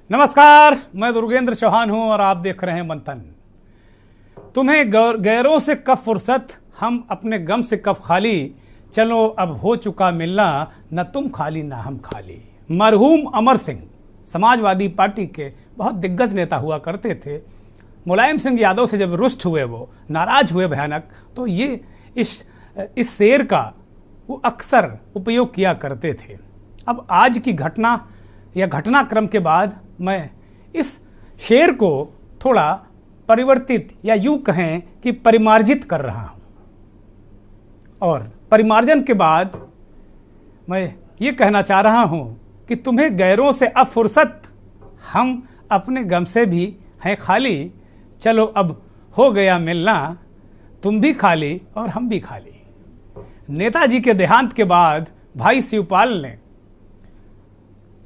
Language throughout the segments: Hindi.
नमस्कार, मैं दुर्गेंद्र चौहान हूं और आप देख रहे हैं मंथन। तुम्हें गैरों से कब फुर्सत, हम अपने गम से कब खाली, चलो अब हो चुका मिलना, न तुम खाली न हम खाली। मरहूम अमर सिंह समाजवादी पार्टी के बहुत दिग्गज नेता हुआ करते थे। मुलायम सिंह यादव से जब रुष्ट हुए, वो नाराज हुए भयानक, तो ये इस शेर का वो अक्सर उपयोग किया करते थे। अब आज की घटना या घटनाक्रम के बाद मैं इस शेर को थोड़ा परिवर्तित या यूं कहें कि परिमार्जित कर रहा हूं। और परिमार्जन के बाद मैं ये कहना चाह रहा हूं कि तुम्हें गैरों से अब फुर्सत, हम अपने गम से भी हैं खाली, चलो अब हो गया मिलना, तुम भी खाली और हम भी खाली। नेताजी के देहांत के बाद भाई शिवपाल ने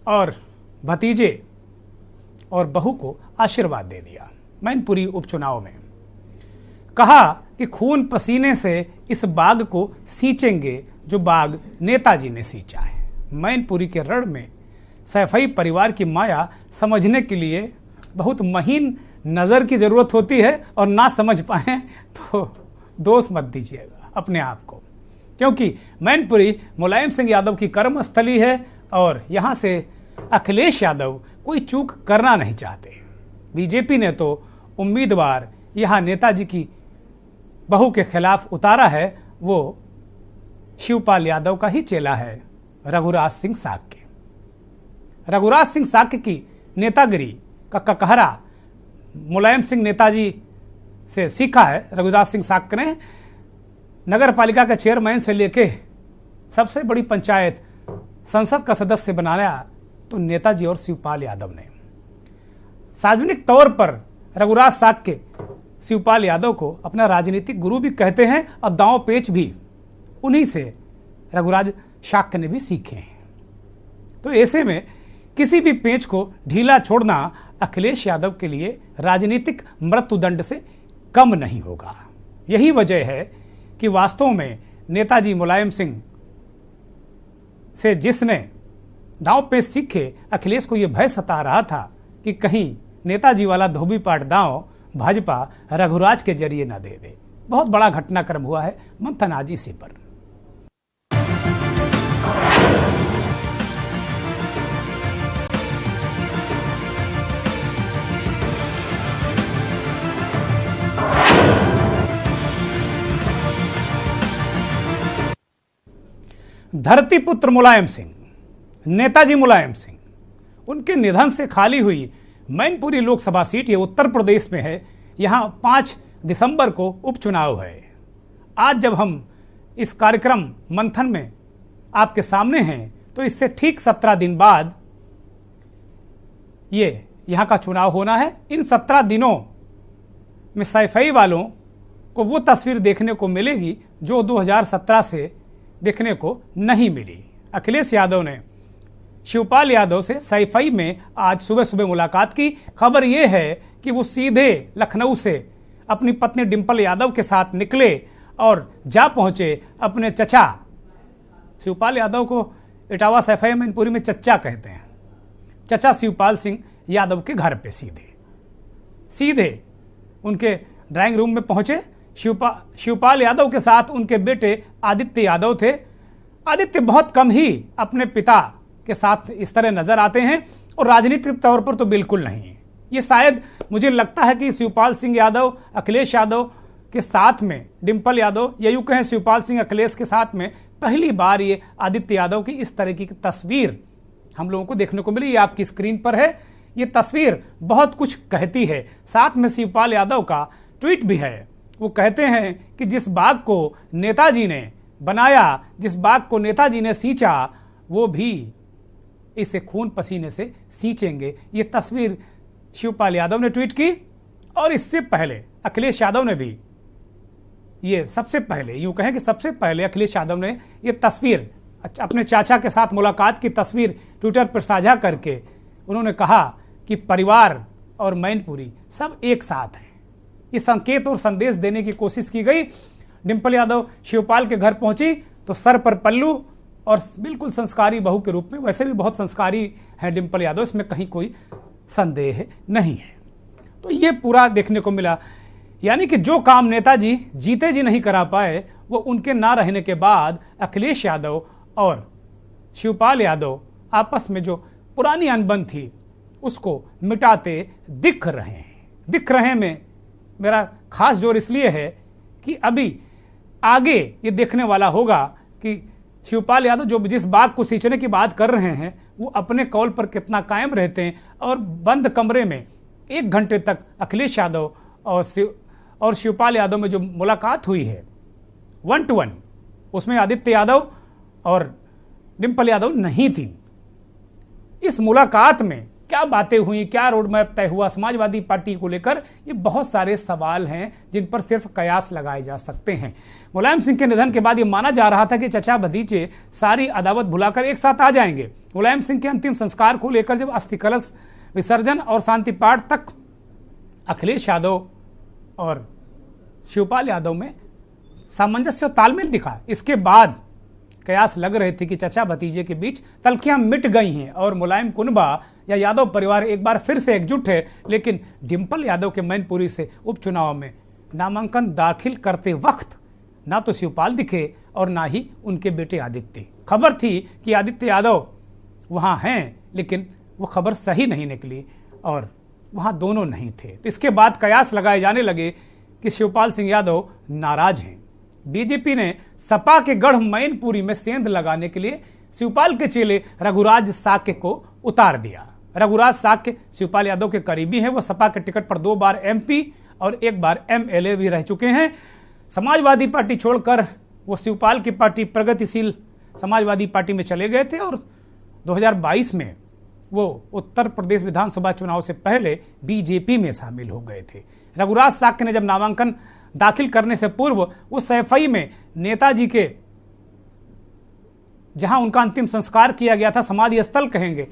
और भतीजे और बहू को आशीर्वाद दे दिया। मैनपुरी उपचुनाव में कहा कि खून पसीने से इस बाग को सींचेंगे जो बाग नेताजी ने सींचा है। मैनपुरी के रण में सैफई परिवार की माया समझने के लिए बहुत महीन नज़र की ज़रूरत होती है, और ना समझ पाएँ तो दोष मत दीजिएगा अपने आप को, क्योंकि मैनपुरी मुलायम सिंह यादव की कर्मस्थली है और यहाँ से अखिलेश यादव कोई चूक करना नहीं चाहते। बीजेपी ने तो उम्मीदवार यहाँ नेताजी की बहू के खिलाफ उतारा है, वो शिवपाल यादव का ही चेला है, रघुराज सिंह साक्य। रघुराज सिंह साक्य की नेतागिरी का ककहरा मुलायम सिंह नेताजी से सीखा है। रघुराज सिंह साक्य ने नगर पालिका के चेयरमैन से लेके सबसे बड़ी पंचायत संसद का सदस्य बनाया तो नेताजी और शिवपाल यादव ने। सार्वजनिक तौर पर रघुराज साक्य शिवपाल यादव को अपना राजनीतिक गुरु भी कहते हैं, और दांव पेच भी उन्हीं से रघुराज साक्य ने भी सीखे हैं। तो ऐसे में किसी भी पेच को ढीला छोड़ना अखिलेश यादव के लिए राजनीतिक मृत्युदंड से कम नहीं होगा। यही वजह है कि वास्तव में नेताजी मुलायम सिंह से जिसने दांव पेच सीखे, अखिलेश को यह भय सता रहा था कि कहीं नेताजी वाला धोबी पाट दांव भाजपा रघुराज के जरिए न दे दे। बहुत बड़ा घटनाक्रम हुआ है मंथन आज इसी पर। धरतीपुत्र मुलायम सिंह, नेताजी मुलायम सिंह, उनके निधन से खाली हुई मैनपुरी लोकसभा सीट, ये उत्तर प्रदेश में है। यहाँ 5 दिसंबर को उपचुनाव है। आज जब हम इस कार्यक्रम मंथन में आपके सामने हैं, तो इससे ठीक 17 दिन बाद ये यहाँ का चुनाव होना है। इन 17 दिनों में सैफई वालों को वो तस्वीर देखने को मिलेगी जो 2017 से देखने को नहीं मिली। अखिलेश यादव ने शिवपाल यादव से सैफई में आज सुबह सुबह मुलाकात की। खबर यह है कि वो सीधे लखनऊ से अपनी पत्नी डिंपल यादव के साथ निकले और जा पहुंचे अपने चचा, शिवपाल यादव को इटावा सैफई मैनपुरी में चच्चा कहते हैं, चचा शिवपाल सिंह यादव के घर पे सीधे उनके ड्राइंग रूम में पहुंचे। शिवपाल यादव के साथ उनके बेटे आदित्य यादव थे। आदित्य बहुत कम ही अपने पिता के साथ इस तरह नजर आते हैं, और राजनीतिक तौर पर तो बिल्कुल नहीं। ये शायद मुझे लगता है कि शिवपाल सिंह यादव अखिलेश यादव के साथ में, डिंपल यादव या यूं कहें शिवपाल सिंह अखिलेश के साथ में पहली बार ये आदित्य यादव की इस तरह की तस्वीर हम लोगों को देखने को मिली। ये आपकी स्क्रीन पर है। ये तस्वीर बहुत कुछ कहती है। साथ में शिवपाल यादव का ट्वीट भी है। वो कहते हैं कि जिस बाग को नेताजी ने बनाया, जिस बाग को नेताजी ने सींचा, वो भी इसे खून पसीने से सींचेंगे। ये तस्वीर शिवपाल यादव ने ट्वीट की, और इससे पहले अखिलेश यादव ने भी, ये सबसे पहले यूं कहें कि सबसे पहले अखिलेश यादव ने ये तस्वीर अपने चाचा के साथ मुलाकात की तस्वीर ट्विटर पर साझा करके उन्होंने कहा कि परिवार और मैनपुरी सब एक साथ हैं। ये संकेत और संदेश देने की कोशिश की गई। डिंपल यादव शिवपाल के घर पहुंची तो सर पर पल्लू और बिल्कुल संस्कारी बहू के रूप में, वैसे भी बहुत संस्कारी है डिंपल यादव, इसमें कहीं कोई संदेह नहीं है। तो ये पूरा देखने को मिला, यानी कि जो काम नेताजी जीते जी नहीं करा पाए वो उनके ना रहने के बाद अखिलेश यादव और शिवपाल यादव आपस में जो पुरानी अनबन थी उसको मिटाते दिख रहे हैं में मेरा खास जोर इसलिए है कि अभी आगे ये देखने वाला होगा कि शिवपाल यादव जो जिस बात को सींचने की बात कर रहे हैं वो अपने कौल पर कितना कायम रहते हैं। और बंद कमरे में 1 घंटे तक अखिलेश यादव और शिवपाल यादव में जो मुलाकात हुई है 1 to 1, उसमें आदित्य यादव और डिम्पल यादव नहीं थी। इस मुलाकात में क्या बातें हुई, क्या रोड मैप तय हुआ समाजवादी पार्टी को लेकर, ये बहुत सारे सवाल हैं जिन पर सिर्फ कयास लगाए जा सकते हैं। मुलायम सिंह के निधन के बाद ये माना जा रहा था कि चचा भतीजे सारी अदावत भुलाकर एक साथ आ जाएंगे। मुलायम सिंह के अंतिम संस्कार को लेकर जब अस्थि कलश विसर्जन और शांति पाठ तक अखिलेश यादव और शिवपाल यादव में सामंजस्य और तालमेल दिखा, इसके बाद कयास लग रहे थे कि चचा भतीजे के बीच तल्खियां मिट गई हैं और मुलायम कुनबा या यादव परिवार एक बार फिर से एकजुट है। लेकिन डिम्पल यादव के मैनपुरी से उपचुनाव में नामांकन दाखिल करते वक्त ना तो शिवपाल दिखे और ना ही उनके बेटे आदित्य। खबर थी कि आदित्य यादव वहाँ हैं, लेकिन वो खबर सही नहीं निकली और वहाँ दोनों नहीं थे। तो इसके बाद कयास लगाए जाने लगे कि शिवपाल सिंह यादव नाराज हैं। बीजेपी ने सपा के गढ़ मैनपुरी में सेंध लगाने के लिए शिवपाल के चेले रघुराज साक्य को उतार दिया। रघुराज साक्य शिवपाल यादव के करीबी हैं, वो सपा के टिकट पर 2 बार MP और 1 बार MLA भी रह चुके हैं। समाजवादी पार्टी छोड़कर वो शिवपाल की पार्टी प्रगतिशील समाजवादी पार्टी में चले गए थे और 2022 में वो उत्तर प्रदेश विधानसभा चुनाव से पहले बीजेपी में शामिल हो गए थे। रघुराज साक्य ने जब नामांकन दाखिल करने से पूर्व वो सैफई में नेताजी के जहां उनका अंतिम संस्कार किया गया था, समाधि स्थल कहेंगे,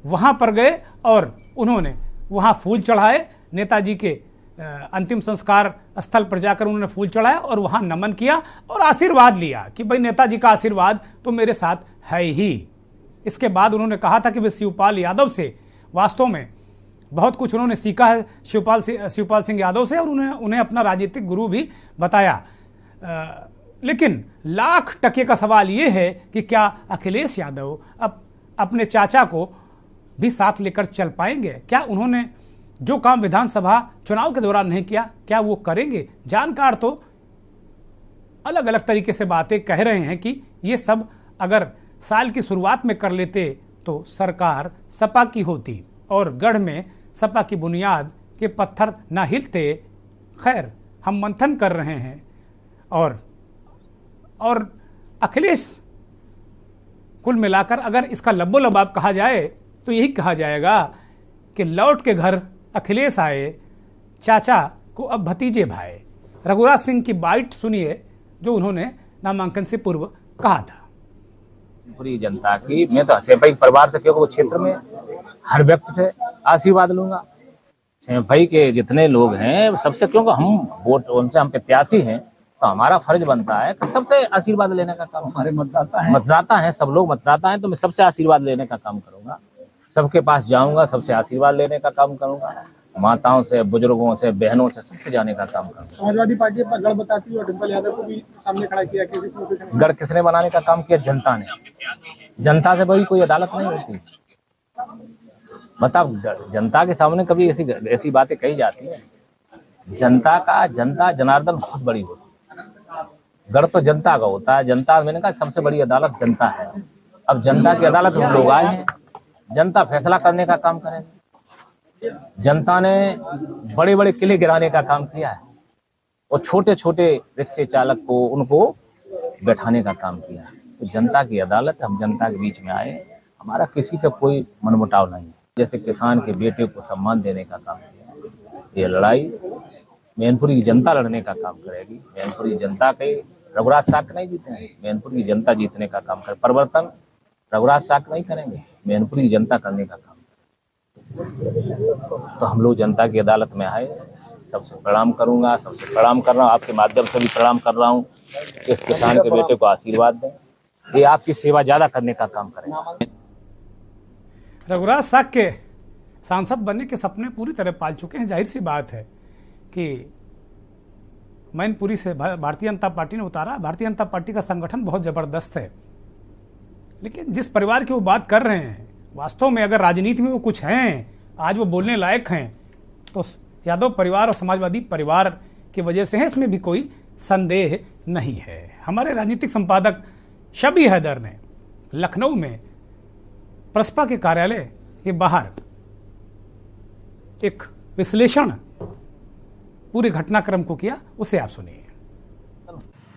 वहां पर गए और उन्होंने वहां फूल चढ़ाए। नेताजी के अंतिम संस्कार स्थल पर जाकर उन्होंने फूल चढ़ाया और वहां नमन किया और आशीर्वाद लिया कि भाई नेताजी का आशीर्वाद तो मेरे साथ है ही। इसके बाद उन्होंने कहा था कि वे शिवपाल यादव से वास्तव में बहुत कुछ उन्होंने सीखा है, शिवपाल सिंह यादव से, और उन्हें अपना राजनीतिक गुरु भी बताया। लेकिन लाख टके का सवाल ये है कि क्या अखिलेश यादव अपने चाचा को भी साथ लेकर चल पाएंगे? क्या उन्होंने जो काम विधानसभा चुनाव के दौरान नहीं किया, क्या वो करेंगे? जानकार तो अलग अलग तरीके से बातें कह रहे हैं कि ये सब अगर साल की शुरुआत में कर लेते तो सरकार सपा की होती और गढ़ में सपा की बुनियाद के पत्थर ना हिलते। खैर, हम मंथन कर रहे हैं और अखिलेश कुल मिलाकर अगर इसका लब्बो लबाब कहा जाए तो यही कहा जाएगा कि लौट के घर अखिलेश आए, चाचा को अब भतीजे भाए। रघुराज सिंह की बाइट सुनिए जो उन्होंने नामांकन से पूर्व कहा था। पूरी जनता की, मैं तो सैफई परिवार से, क्योंकि वो क्षेत्र में हर व्यक्ति से आशीर्वाद लूंगा। सैफई के जितने लोग हैं सबसे, क्योंकि हम वोट उनसे, हम प्रत्याशी हैं, तो हमारा फर्ज बनता है कि सबसे आशीर्वाद लेने का काम। हमारे मतदाता हैं, सब लोग मतदाता हैं, तो मैं सबसे आशीर्वाद लेने का काम करूंगा। सबके पास जाऊंगा, सबसे आशीर्वाद लेने का काम करूंगा। माताओं से, बुजुर्गों से, बहनों से, सबसे जाने का काम करूंगा। समाजवादी पार्टी अपना गढ़ बताती है और डिम्पल यादव को भी सामने खड़ा किया। गढ़ किसने बनाने का काम किया? जनता ने। जनता से बड़ी कोई अदालत नहीं होती। बताओ, जनता के सामने कभी ऐसी बातें कही जाती है? जनता जनार्दन बहुत बड़ी होती है। गढ़ तो जनता का होता है। जनता, मैंने कहा सबसे बड़ी अदालत जनता है। अब जनता की अदालत में लोग आए हैं, जनता फैसला करने का काम करेगी। जनता ने बड़े बड़े किले गिराने का काम किया है और छोटे छोटे रिक्शे चालक को, उनको बैठाने का काम किया है। तो जनता की अदालत, हम जनता के बीच में आए, हमारा किसी से कोई मनमुटाव नहीं है। जैसे किसान के बेटे को सम्मान देने का काम किया, ये लड़ाई मैनपुरी की जनता लड़ने का काम करेगी। मैनपुरी जनता के रघुराज साक्य नहीं जीते हैं, मैनपुरी की जनता जीतने का काम करे। परिवर्तन रघुराज साक्य नहीं करेंगे, मैनपुरी की जनता करने का काम। तो हम लोग जनता की अदालत में आए, सबसे प्रणाम करूंगा, सबसे प्रणाम कर रहा हूँ, आपके माध्यम से भी प्रणाम कर रहा हूँ। इस किसान के बेटे को आशीर्वाद दें, ये आपकी सेवा ज्यादा करने का काम करें। रघुराज साक्य सांसद बनने के सपने पूरी तरह पाल चुके हैं। जाहिर सी बात है कि मैनपुरी से भारतीय जनता पार्टी ने उतारा। भारतीय जनता पार्टी का संगठन बहुत ज़बरदस्त है, लेकिन जिस परिवार की वो बात कर रहे हैं, वास्तव में अगर राजनीति में वो कुछ हैं, आज वो बोलने लायक हैं, तो यादव परिवार और समाजवादी परिवार की वजह से है, इसमें भी कोई संदेह नहीं है। हमारे राजनीतिक संपादक शबी हैदर ने लखनऊ में प्रसपा के कार्यालय के बाहर एक विश्लेषण पूरे घटनाक्रम को किया, उसे आप सुनिए।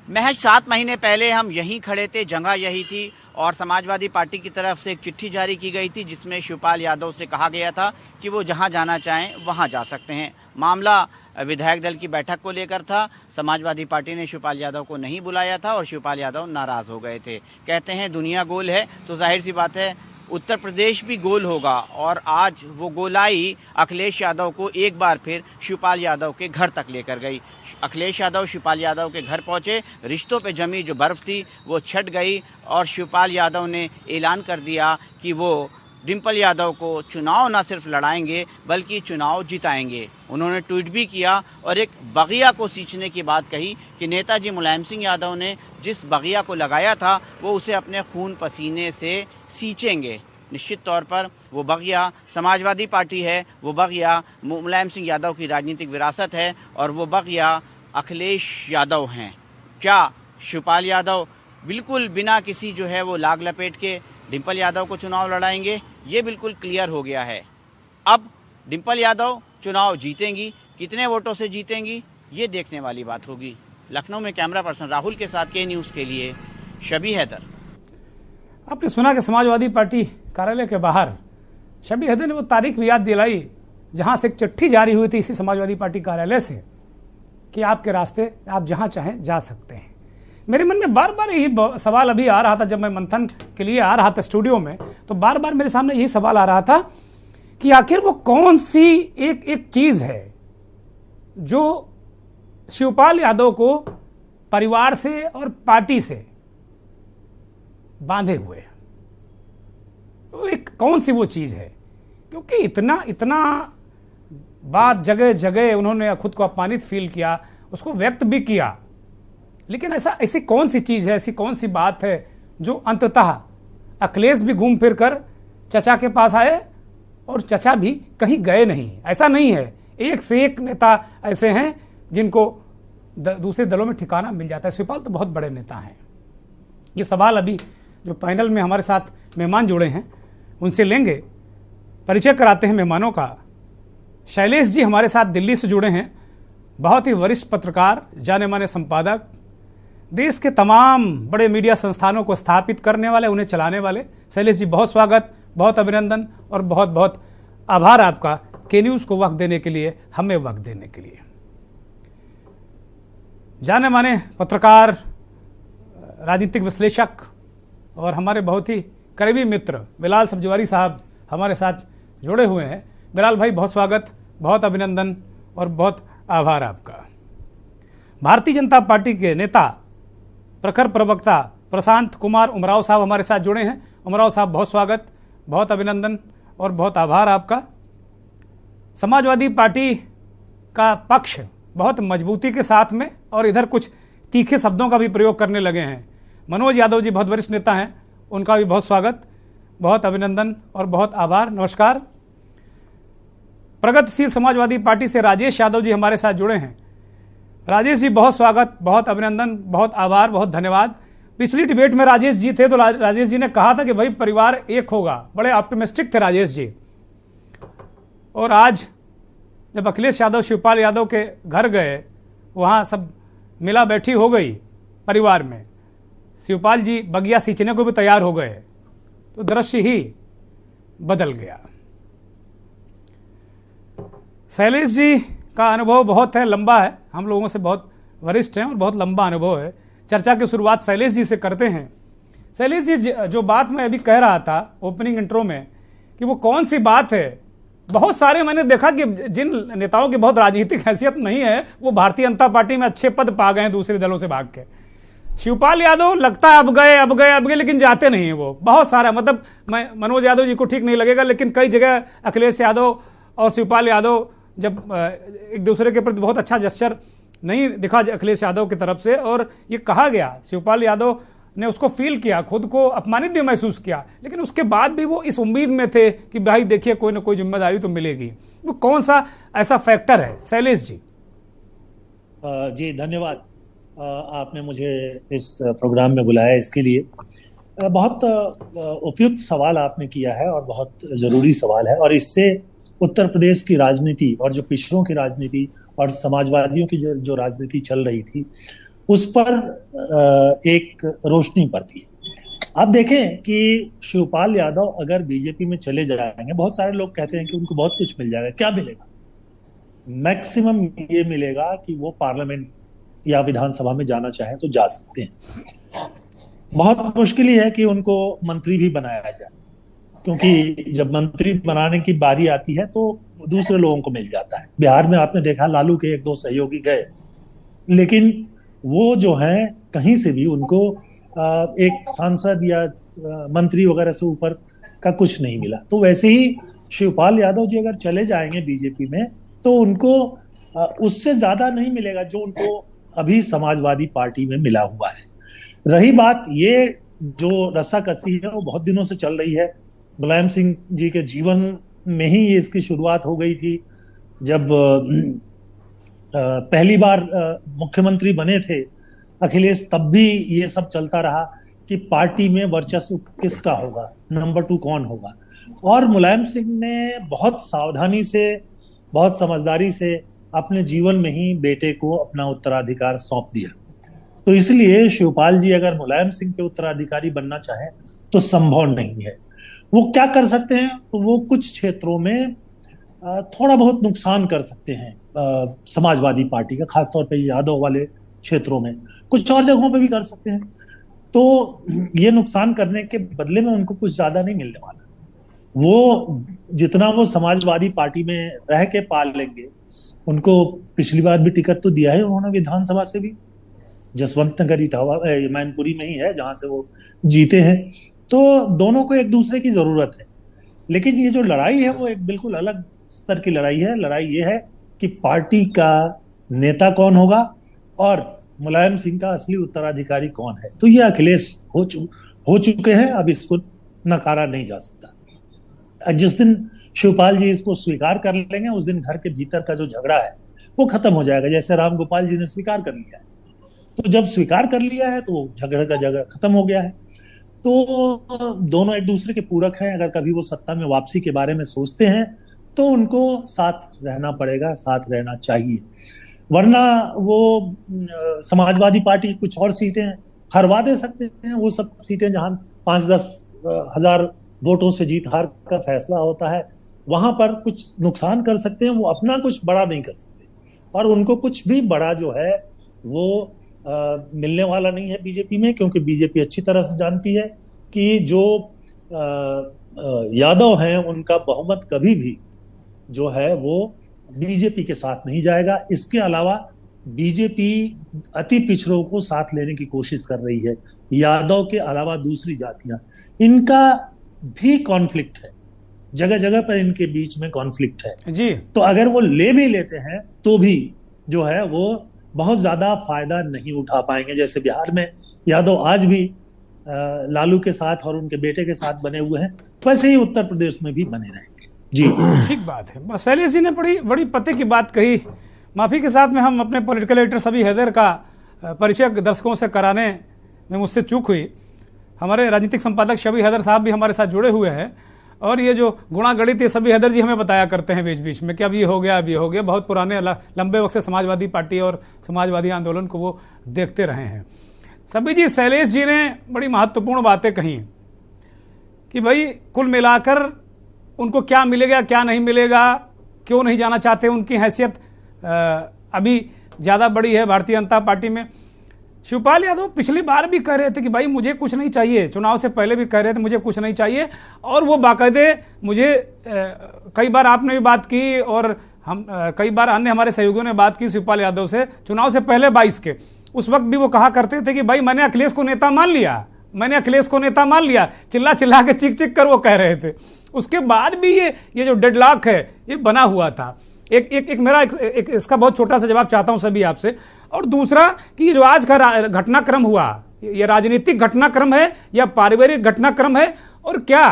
महज 7 महीने पहले हम यहीं खड़े थे, जगह यही थी और समाजवादी पार्टी की तरफ से एक चिट्ठी जारी की गई थी जिसमें शिवपाल यादव से कहा गया था कि वो जहां जाना चाहें वहां जा सकते हैं। मामला विधायक दल की बैठक को लेकर था। समाजवादी पार्टी ने शिवपाल यादव को नहीं बुलाया था और शिवपाल यादव नाराज हो गए थे। कहते हैं दुनिया गोल है, तो जाहिर सी बात है उत्तर प्रदेश भी गोल होगा और आज वो गोलाई अखिलेश यादव को एक बार फिर शिवपाल यादव के घर तक लेकर गई। अखिलेश यादव शिवपाल यादव के घर पहुंचे, रिश्तों पे जमी जो बर्फ थी वो छट गई और शिवपाल यादव ने ऐलान कर दिया कि वो डिम्पल यादव को चुनाव न सिर्फ लड़ाएंगे बल्कि चुनाव जिताएंगे। उन्होंने ट्वीट भी किया और एक बगिया को सींचने की बात कही कि नेताजी मुलायम सिंह यादव ने जिस बगिया को लगाया था वो उसे अपने खून पसीने से सींचेंगे। निश्चित तौर पर वो बगिया समाजवादी पार्टी है, वो बगिया मुलायम सिंह यादव की राजनीतिक विरासत है और वो बगिया अखिलेश यादव हैं। क्या शिवपाल यादव बिल्कुल बिना किसी जो है वो लाग लपेट के डिम्पल यादव को चुनाव लड़ाएंगे? ये बिल्कुल क्लियर हो गया है। अब डिम्पल यादव चुनाव जीतेंगी, कितने वोटों से जीतेंगी ये देखने वाली बात होगी। लखनऊ में कैमरा पर्सन राहुल के साथ के न्यूज़ के लिए शबी हैदर। आपने सुना कि समाजवादी पार्टी कार्यालय के बाहर शबी हैदर ने वो तारीख भी याद दिलाई जहां से एक चिट्ठी जारी हुई थी इसी समाजवादी पार्टी कार्यालय से कि आपके रास्ते आप जहां चाहें जा सकते हैं। मेरे मन में बार बार यही सवाल अभी आ रहा था, जब मैं मंथन के लिए आ रहा था स्टूडियो में, तो बार बार मेरे सामने यही सवाल आ रहा था कि आखिर वो कौन सी एक चीज़ है जो शिवपाल यादव को परिवार से और पार्टी से बांधे हुए है। तो एक कौन सी वो चीज़ है, क्योंकि इतना बात जगह जगह उन्होंने खुद को अपमानित फील किया, उसको व्यक्त भी किया, लेकिन ऐसी कौन सी चीज़ है, ऐसी कौन सी बात है जो अंततः अखिलेश भी घूम फिर कर चचा के पास आए और चचा भी कहीं गए नहीं। ऐसा नहीं है, एक से एक नेता ऐसे हैं जिनको दूसरे दलों में ठिकाना मिल जाता है। शिवपाल तो बहुत बड़े नेता हैं। ये सवाल अभी जो पैनल में हमारे साथ मेहमान जुड़े हैं उनसे लेंगे, परिचय कराते हैं मेहमानों का। शैलेश जी हमारे साथ दिल्ली से जुड़े हैं, बहुत ही वरिष्ठ पत्रकार, जाने माने संपादक, देश के तमाम बड़े मीडिया संस्थानों को स्थापित करने वाले, उन्हें चलाने वाले। शैलेश जी बहुत स्वागत, बहुत अभिनंदन और बहुत बहुत आभार आपका के न्यूज़ को वक्त देने के लिए, हमें वक्त देने के लिए। जाने माने पत्रकार, राजनीतिक विश्लेषक और हमारे बहुत ही करीबी मित्र बिलाल सब्जवारी साहब हमारे साथ जुड़े हुए हैं। बिलाल भाई बहुत स्वागत, बहुत अभिनंदन और बहुत आभार आपका। भारतीय जनता पार्टी के नेता, प्रखर प्रवक्ता प्रशांत कुमार उमराव साहब हमारे साथ जुड़े हैं। उमराव साहब बहुत स्वागत, बहुत अभिनंदन और बहुत आभार आपका। समाजवादी पार्टी का पक्ष बहुत मजबूती के साथ में और इधर कुछ तीखे शब्दों का भी प्रयोग करने लगे हैं। मनोज यादव जी बहुत वरिष्ठ नेता हैं, उनका भी बहुत स्वागत, बहुत अभिनंदन और बहुत आभार। नमस्कार। प्रगतिशील समाजवादी पार्टी से राजेश यादव जी हमारे साथ जुड़े हैं। राजेश जी बहुत स्वागत, बहुत अभिनंदन, बहुत आभार, बहुत धन्यवाद। पिछली डिबेट में राजेश जी थे तो राजेश जी ने कहा था कि भाई परिवार एक होगा, बड़े ऑप्टिमिस्टिक थे राजेश जी। और आज जब अखिलेश यादव शिवपाल यादव के घर गए, वहाँ सब मिला बैठी हो गई परिवार में, शिवपाल जी बगिया सींचने को भी तैयार हो गए, तो दृश्य ही बदल गया। शैलेश जी का अनुभव बहुत है, लंबा है, हम लोगों से बहुत वरिष्ठ हैं और बहुत लंबा अनुभव है। चर्चा की शुरुआत शैलेश जी से करते हैं। शैलेश जी, जो बात मैं अभी कह रहा था ओपनिंग इंट्रो में कि वो कौन सी बात है, बहुत सारे मैंने देखा कि जिन नेताओं की बहुत राजनीतिक हैसियत नहीं है वो भारतीय जनता पार्टी में अच्छे पद पा गए हैं दूसरे दलों से भाग के। शिवपाल यादव लगता है अब गए, लेकिन जाते नहीं हैं वो। बहुत सारा, मतलब मैं मनोज यादव जी को ठीक नहीं लगेगा, लेकिन कई जगह अखिलेश यादव और शिवपाल यादव जब एक दूसरे के प्रति बहुत अच्छा जेस्चर नहीं दिखा अखिलेश यादव की तरफ से, और ये कहा गया, शिवपाल यादव ने उसको फील किया, खुद को अपमानित भी महसूस किया, लेकिन उसके बाद भी वो इस उम्मीद में थे कि भाई देखिए कोई ना कोई जिम्मेदारी तो मिलेगी। वो कौन सा ऐसा फैक्टर है शैलेश जी? जी धन्यवाद, आपने मुझे इस प्रोग्राम में बुलाया, इसके लिए बहुत उपयुक्त सवाल आपने किया है और बहुत ज़रूरी सवाल है। और इससे उत्तर प्रदेश की राजनीति और जो पिछड़ों की राजनीति और समाजवादियों की जो राजनीति चल रही थी उस पर एक रोशनी पड़ती है। आप देखें कि शिवपाल यादव अगर बीजेपी में चले जाएंगे, बहुत सारे लोग कहते हैं कि उनको बहुत कुछ मिल जाएगा। क्या मिलेगा? मैक्सिमम ये मिलेगा कि वो पार्लियामेंट या विधानसभा में जाना चाहें तो जा सकते हैं। बहुत मुश्किल ही है कि उनको मंत्री भी बनाया जाए, क्योंकि जब मंत्री बनाने की बारी आती है तो दूसरे लोगों को मिल जाता है। बिहार में आपने देखा, लालू के 1-2 सहयोगी गए, लेकिन वो जो है कहीं से भी उनको एक सांसद या मंत्री वगैरह से ऊपर का कुछ नहीं मिला। तो वैसे ही शिवपाल यादव जी अगर चले जाएंगे बीजेपी में तो उनको उससे ज्यादा नहीं मिलेगा जो उनको अभी समाजवादी पार्टी में मिला हुआ है। रही बात, ये जो रस्साकसी है वो बहुत दिनों से चल रही है। मुलायम सिंह जी के जीवन में ही ये इसकी शुरुआत हो गई थी। जब पहली बार मुख्यमंत्री बने थे अखिलेश, तब भी ये सब चलता रहा कि पार्टी में वर्चस्व किसका होगा, नंबर 2 कौन होगा। और मुलायम सिंह ने बहुत सावधानी से, बहुत समझदारी से अपने जीवन में ही बेटे को अपना उत्तराधिकार सौंप दिया। तो इसलिए शिवपाल जी अगर मुलायम सिंह के उत्तराधिकारी बनना चाहें तो संभव नहीं है। वो क्या कर सकते हैं? तो वो कुछ क्षेत्रों में थोड़ा बहुत नुकसान कर सकते हैं समाजवादी पार्टी का, खासतौर पे यादव वाले क्षेत्रों में, कुछ और जगहों पे भी कर सकते हैं। तो ये नुकसान करने के बदले में उनको कुछ ज्यादा नहीं मिलने वाला। वो जितना वो समाजवादी पार्टी में रह के पाल लेंगे, उनको पिछली बार भी टिकट तो दिया है उन्होंने विधानसभा से भी, जसवंत नगर इटावा मैनपुरी में ही है जहां से वो जीते हैं। तो दोनों को एक दूसरे की जरूरत है। लेकिन ये जो लड़ाई है वो एक बिल्कुल अलग स्तर की लड़ाई है। लड़ाई ये है कि पार्टी का नेता कौन होगा और मुलायम सिंह का असली उत्तराधिकारी कौन है। तो ये अखिलेश हो चुके हैं, अब इसको नकारा नहीं जा सकता। जिस दिन शिवपाल जी इसको स्वीकार कर लेंगे उस दिन घर के भीतर का जो झगड़ा है वो खत्म हो जाएगा, जैसे राम गोपाल जी ने स्वीकार कर लिया है। तो जब स्वीकार कर लिया है तो झगड़े का झगड़ा खत्म हो गया है। तो दोनों एक दूसरे के पूरक हैं। अगर कभी वो सत्ता में वापसी के बारे में सोचते हैं तो उनको साथ रहना पड़ेगा, साथ रहना चाहिए। वरना वो समाजवादी पार्टी कुछ और सीटें हरवा दे सकते हैं। वो सब सीटें जहां 5-10 हजार वोटों से जीत हार का फैसला होता है, वहां पर कुछ नुकसान कर सकते हैं। वो अपना कुछ बड़ा नहीं कर सकते और उनको कुछ भी बड़ा जो है वो मिलने वाला नहीं है बीजेपी में, क्योंकि बीजेपी अच्छी तरह से जानती है कि जो यादव हैं उनका बहुमत कभी भी जो है वो बीजेपी के साथ नहीं जाएगा। इसके अलावा बीजेपी अति पिछड़ों को साथ लेने की कोशिश कर रही है। यादव के अलावा दूसरी जातियां, इनका भी कॉन्फ्लिक्ट है, जगह जगह पर इनके बीच में कॉन्फ्लिक्ट है जी। तो अगर वो ले भी लेते हैं तो भी जो है वो बहुत ज्यादा फायदा नहीं उठा पाएंगे। जैसे बिहार में यादव आज भी लालू के साथ और उनके बेटे के साथ बने हुए हैं, वैसे ही उत्तर प्रदेश में भी बने रहेंगे। जी ठीक बात है। बस शैलेश जी ने बड़ी पते की बात कही। माफी के साथ में हम अपने पॉलिटिकल एडिटर शबी हैदर का परिचय दर्शकों से कराने में मुझसे चूक हुई। हमारे राजनीतिक संपादक शबी हैदर साहब भी हमारे साथ जुड़े हुए हैं और ये जो गुणागणित है शबी हैदर जी हमें बताया करते हैं बीच बीच में कि अब ये हो गया, अब ये हो गया। बहुत पुराने लंबे वक्त से समाजवादी पार्टी और समाजवादी आंदोलन को वो देखते रहे हैं। शबी जी, शैलेश जी ने बड़ी महत्वपूर्ण बातें कही कि भाई कुल मिलाकर उनको क्या मिलेगा, क्या नहीं मिलेगा, क्यों नहीं जाना चाहते, उनकी हैसियत अभी ज़्यादा बड़ी है भारतीय जनता पार्टी में। शिवपाल यादव पिछली बार भी कह रहे थे कि भाई मुझे कुछ नहीं चाहिए, चुनाव से पहले भी कह रहे थे मुझे कुछ नहीं चाहिए, और वो बाकायदे मुझे कई बार आपने भी बात की और हम कई बार अन्य हमारे सहयोगियों ने बात की शिवपाल यादव से चुनाव से पहले 22 के, उस वक्त भी वो कहा करते थे कि भाई मैंने अखिलेश को नेता मान लिया, मैंने अखिलेश को नेता मान लिया, चिल्ला चिल्ला के चीख चीख कर वो कह रहे थे। उसके बाद भी ये जो डेडलॉक है ये बना हुआ था। एक मेरा इसका बहुत छोटा सा जवाब चाहता हूं सभी आपसे। और दूसरा कि जो आज का घटनाक्रम हुआ, ये राजनीतिक घटनाक्रम है या पारिवारिक घटनाक्रम है, और क्या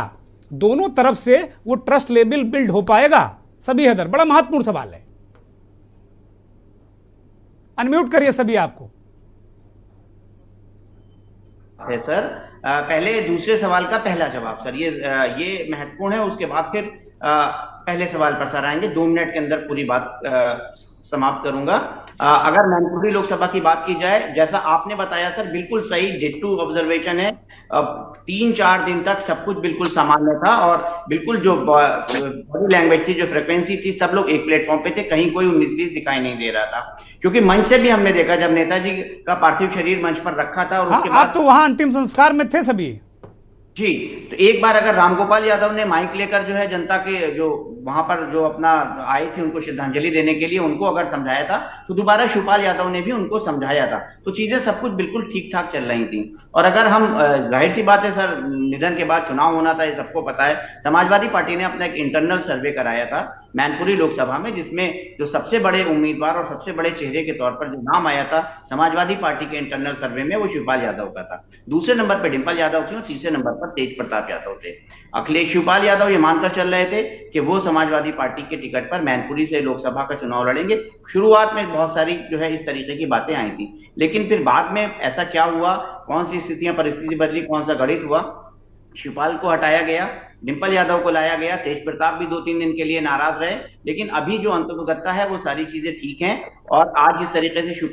दोनों तरफ से वो ट्रस्ट लेवल बिल्ड हो पाएगा? सभी हैदर, बड़ा महत्वपूर्ण सवाल है। अनम्यूट करिए सभी आपको। है सर, पहले दूसरे सवाल का पहला जवाब सर, ये महत्वपूर्ण है। उसके बाद फिर पहले सवाल पर सर आएंगे। 2 मिनट के अंदर पूरी बात समाप्त करूंगा। अगर मैनपुरी लोकसभा की बात की जाए, जैसा आपने बताया सर, बिल्कुल सही डिट्टू ऑब्जर्वेशन है। 3-4 दिन तक सब कुछ बिल्कुल सामान्य था और बिल्कुल जो बॉडी लैंग्वेज थी, जो फ्रिक्वेंसी थी, सब लोग एक प्लेटफॉर्म पे थे, कहीं कोई 19-20 दिखाई नहीं दे रहा था। क्योंकि मंच से भी हमने देखा जब नेताजी का पार्थिव शरीर मंच पर रखा था और उसके बाद आप तो वहां अंतिम संस्कार में थे सभी जी। तो एक बार अगर रामगोपाल यादव ने माइक लेकर जो है जनता के जो वहां पर जो अपना आए थे उनको श्रद्धांजलि देने के लिए उनको अगर समझाया था, तो दोबारा शिवपाल यादव ने भी उनको समझाया था। तो चीजें सब कुछ बिल्कुल ठीक ठाक चल रही थी। और अगर हम जाहिर सी बात है सर, निधन के बाद चुनाव होना था, ये सबको पता है। समाजवादी पार्टी ने अपना एक इंटरनल सर्वे कराया था मैनपुरी लोकसभा में, जिसमें जो सबसे बड़े उम्मीदवार और सबसे बड़े चेहरे के तौर पर जो नाम आया था समाजवादी पार्टी के इंटरनल सर्वे में, वो शिवपाल यादव का था। दूसरे नंबर पर डिंपल यादव थी और तीसरे नंबर पर तेज प्रताप यादव थे। अखिलेश शिवपाल यादव ये मानकर चल रहे थे कि वो समाजवादी पार्टी के टिकट पर मैनपुरी से लोकसभा का चुनाव लड़ेंगे। शुरुआत में बहुत सारी जो है इस तरीके की बातें आई थी, लेकिन फिर बाद में ऐसा क्या हुआ, कौन सी स्थितियां परिस्थिति बदली, कौन सा गणित हुआ, शिवपाल को हटाया गया, डिंपल यादव को लाया गया, तेज प्रताप भी 2-3 दिन के लिए नाराज रहे। लेकिन अभी जो अंतर्गतता है वो सारी चीजें ठीक हैं। और आज जिस तरीके से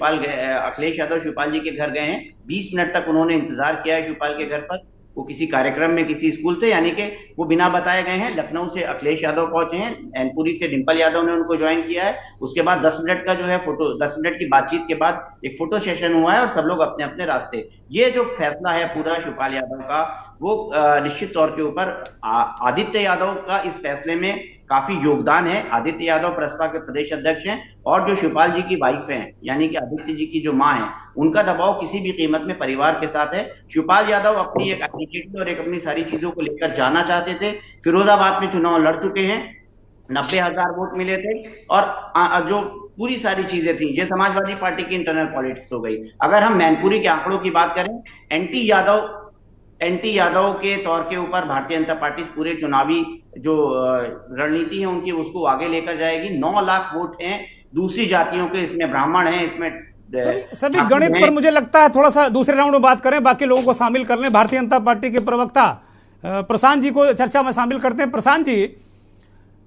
अखिलेश यादव शिवपाल जी के घर गए हैं, 20 मिनट तक उन्होंने इंतजार किया है शिवपाल के घर पर। वो किसी कार्यक्रम में किसी स्कूल थे, यानी कि वो बिना बताए गए हैं। लखनऊ से अखिलेश यादव पहुंचे हैं, मैनपुरी से डिंपल यादव ने उनको ज्वाइन किया है। उसके बाद 10 मिनट का जो है 10 मिनट की बातचीत के बाद एक फोटो सेशन हुआ है और सब लोग अपने अपने रास्ते। ये जो फैसला है पूरा शिवपाल यादव का, वो निश्चित तौर के ऊपर आदित्य यादव का इस फैसले में काफी योगदान है। आदित्य यादव प्रसपा के प्रदेश अध्यक्ष हैं और जो शिवपाल जी की वाइफ हैं, यानी कि आदित्य जी की जो मां है, उनका दबाव किसी भी कीमत में परिवार के साथ है। शिवपाल यादव अपनी एक आइडेंटिटी और एक अपनी सारी चीजों को लेकर जाना चाहते थे। फिरोजाबाद में चुनाव लड़ चुके हैं, 90,000 वोट मिले थे और जो पूरी सारी चीजें थी, ये समाजवादी पार्टी की इंटरनल पॉलिटिक्स हो गई। अगर हम मैनपुरी के आंकड़ों की बात करें, एंटी यादव के तौर के ऊपर भारतीय जनता पार्टी पूरे चुनावी जो रणनीति है उनकी, उसको आगे लेकर जाएगी। 9 लाख वोट हैं दूसरी जातियों के, इसमें ब्राह्मण हैं, इसमें सभी गणित पर मुझे लगता है थोड़ा सा दूसरे राउंड में बात करें, बाकी लोगों को शामिल कर लें। भारतीय जनता पार्टी के प्रवक्ता प्रशांत जी को चर्चा में शामिल करते हैं। प्रशांत जी,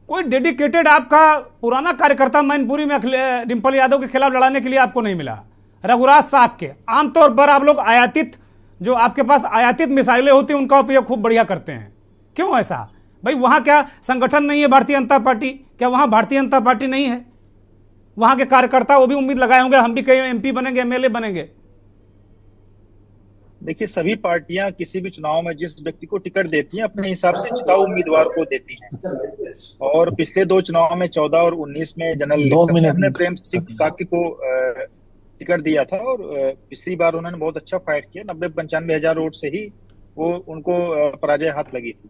कोई डेडिकेटेड आपका पुराना कार्यकर्ता मैनपुरी में डिंपल यादव के खिलाफ लड़ाने के लिए आपको नहीं मिला? रघुराज साग के आमतौर पर आप लोग आयातित, जो आपके पास आयातित मिसाइलें होती हैं उनका उपयोग खूब बढ़िया करते हैं। क्यों ऐसा भाई? वहां क्या संगठन नहीं है भारतीय जनता पार्टी? क्या वहां भारतीय जनता पार्टी नहीं है? वहां के कार्यकर्ता वो भी उम्मीद लगाए होंगे हम भी कहीं एमपी बनेंगे, एमएलए बनेंगे। देखिए, सभी पार्टियां किसी भी चुनाव में जिस व्यक्ति को टिकट देती हैं अपने हिसाब से जिताऊ उम्मीदवार को देती हैं। और पिछले 2 चुनाव में 14 और 19 में जनरल इलेक्शन में हमने प्रेम सिंह साकी को टिकट दिया था और पिछली बार उन्होंने बहुत अच्छा फाइट किया। 90-95 हजार वोट से ही वो उनको पराजय हाथ लगी थी।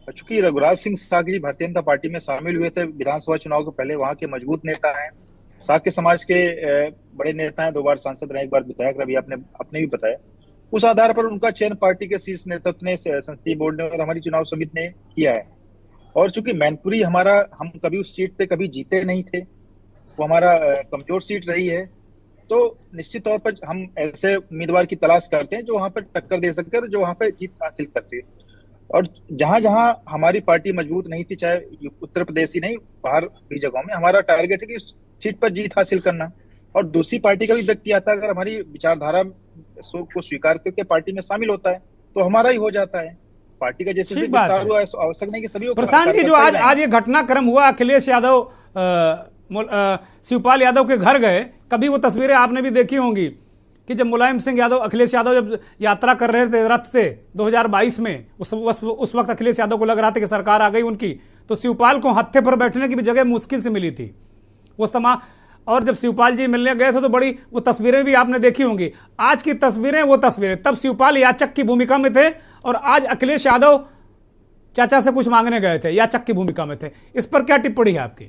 चूंकि रघुराज सिंह साकी जी भारतीय जनता पार्टी में शामिल हुए थे विधानसभा चुनाव के पहले, वहां के मजबूत नेता हैं, साकी समाज के बड़े नेता हैं, 2 बार सांसद रहे, 1 बार विधायक रहे, आपने भी बताया। उस आधार पर उनका चयन पार्टी के शीर्ष नेतृत्व ने, संसदीय बोर्ड ने और हमारी चुनाव समिति ने किया है। और चूंकि मैनपुरी हम कभी उस सीट पे कभी जीते नहीं थे, वो हमारा कमजोर सीट रही है, तो निश्चित तौर पर हम ऐसे उम्मीदवार की तलाश करते हैं जो वहां पर टक्कर दे सके और जो वहां पर जीत हासिल कर सके। और जहां जहां हमारी पार्टी मजबूत नहीं थी, चाहे उत्तर प्रदेश ही नहीं, बाहर भी जगहों में, हमारा टारगेट है कि उस सीट पर जीत हासिल करना। और दूसरी पार्टी का भी व्यक्ति आता है, अगर हमारी विचारधारा को स्वीकार करके पार्टी में शामिल होता है तो हमारा ही हो जाता है। पार्टी का जैसे विस्तार हुआ, आवश्यक नहीं कि सभी। प्रशांत जी, जो आज ये घटनाक्रम हुआ, अखिलेश यादव शिवपाल यादव के घर गए, कभी वो तस्वीरें आपने भी देखी होंगी कि जब मुलायम सिंह यादव, अखिलेश यादव जब यात्रा कर रहे थे रथ से 2022 में, उस वक्त अखिलेश यादव को लग रहा था कि सरकार आ गई उनकी, तो शिवपाल को हत्थे पर बैठने की भी जगह मुश्किल से मिली थी। वो और जब शिवपाल जी मिलने गए थे तो बड़ी वो तस्वीरें भी आपने देखी होंगी। आज की तस्वीरें वो तस्वीरें, तब शिवपाल याचक की भूमिका में थे और आज अखिलेश यादव चाचा से कुछ मांगने गए थे, याचक की भूमिका में थे। इस पर क्या टिप्पणी है आपकी?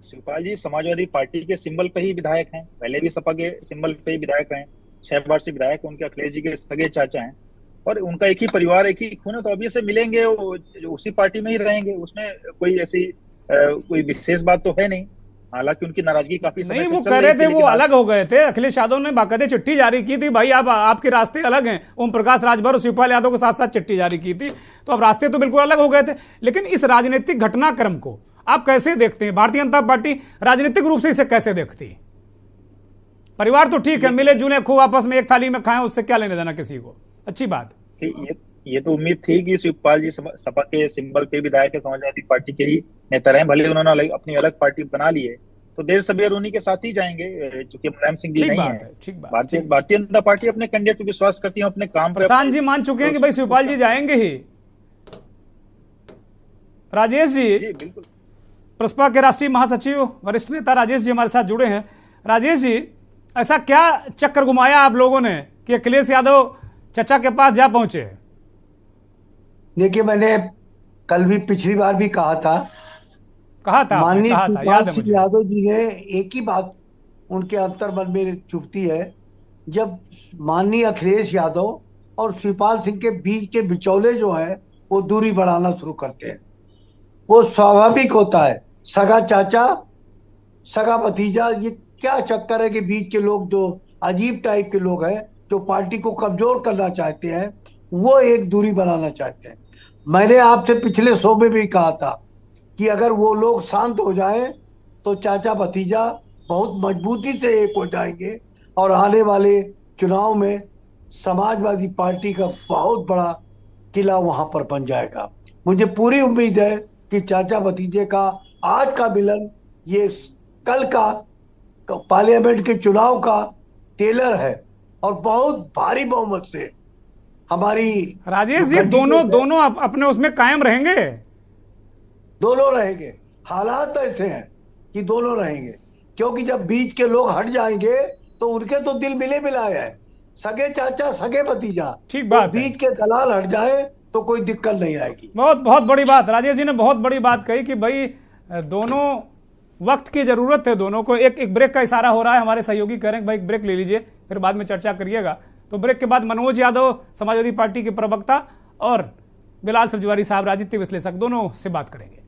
शिवपाल जी समाजवादी पार्टी के सिंबल पे ही विधायक हैं, पहले भी सपा के सिंबल पे ही विधायक रहे, 6 बार से विधायक उनके अखिलेश जी के सगे चाचा हैं और उनका एक ही परिवार, एक ही खून है, तो ऑब्वियस मिलेंगे, उसी पार्टी में ही रहेंगे, उसमें कोई ऐसी कोई विशेष बात तो है नहीं। हालांकि उनकी नाराजगी काफी समय नहीं, से वो चल कह रही रहे थी, थे वो लेकिन अलग हो गए थे। अखिलेश यादव ने बाकायदे चिट्ठी जारी की थी, भाई आप आपके रास्ते अलग हैं। ओम प्रकाश राजभर और शिवपाल यादव के साथ साथ चिट्ठी जारी की थी, तो अब रास्ते तो बिल्कुल अलग हो गए थे। लेकिन इस राजनीतिक घटनाक्रम को आप कैसे देखते हैं? भारतीय जनता पार्टी राजनीतिक रूप से इसे कैसे देखती है? परिवार तो ठीक है, मिले जुले खूब आपस में एक थाली में खाएं, उससे क्या लेने देना किसी को, अच्छी बात। ये तो उम्मीद थी कि शिवपाल जी सपा के सिंबल पे विधायक है, समाजवादी पार्टी के ही नेता रहे, भले उन्होंने अपनी अलग पार्टी बना ली है, तो देर सवेर उन्हीं के साथ ही जाएंगे, क्योंकि मुलायम सिंह जी नहीं है। भारतीय जनता पार्टी अपने कैंडिडेट पर विश्वास करती है, अपने काम पर। प्रशांत जी मान चुके हैं कि भाई शिवपाल जी जाएंगे ही। राजेश जी, बिल्कुल। प्रसपा के राष्ट्रीय महासचिव वरिष्ठ नेता राजेश जी हमारे साथ जुड़े हैं। राजेश जी, ऐसा क्या चक्कर घुमाया आप लोगों ने कि अखिलेश यादव चचा के पास जा पहुंचे? देखिए, मैंने कल भी पिछली बार भी कहा था माननीय शिवपाल सिंह यादव जी ने एक ही बात उनके अंतर्मन में चुभती है, जब माननीय अखिलेश यादव और शिवपाल सिंह के बीच के बिचौले जो है वो दूरी बढ़ाना शुरू करते हैं। वो स्वाभाविक होता है, सगा चाचा सगा भतीजा, ये क्या चक्कर है कि बीच के लोग जो अजीब टाइप के लोग हैं, जो पार्टी को कमजोर करना चाहते हैं, वो एक दूरी बनाना चाहते हैं। मैंने आपसे पिछले शो में भी कहा था कि अगर वो लोग शांत हो जाएं तो चाचा भतीजा बहुत मजबूती से एक हो जाएंगे और आने वाले चुनाव में समाजवादी पार्टी का बहुत बड़ा किला वहां पर बन जाएगा। मुझे पूरी उम्मीद है कि चाचा भतीजे का आज का मिलन ये कल का पार्लियामेंट के चुनाव का टेलर है और बहुत भारी बहुमत से हमारी। राजेश जी, दोनों अपने उसमें कायम रहेंगे, दोनों रहेंगे। हालात ऐसे हैं कि दोनों रहेंगे, क्योंकि जब बीच के लोग हट जाएंगे तो उनके तो दिल मिले मिलाए हैं, सगे चाचा सगे भतीजा। ठीक बात, बीच के दलाल हट जाए तो कोई दिक्कत नहीं आएगी। बहुत बड़ी बात राजेश जी ने बहुत बड़ी बात कही कि भाई दोनों वक्त की जरूरत है दोनों को। एक ब्रेक का इशारा हो रहा है, हमारे सहयोगी कह रहे हैं भाई एक ब्रेक ले लीजिए, फिर बाद में चर्चा करिएगा। तो ब्रेक के बाद मनोज यादव समाजवादी पार्टी के प्रवक्ता और बिलाल सब्जवारी साहब राजनीतिक विश्लेषक, दोनों से बात करेंगे।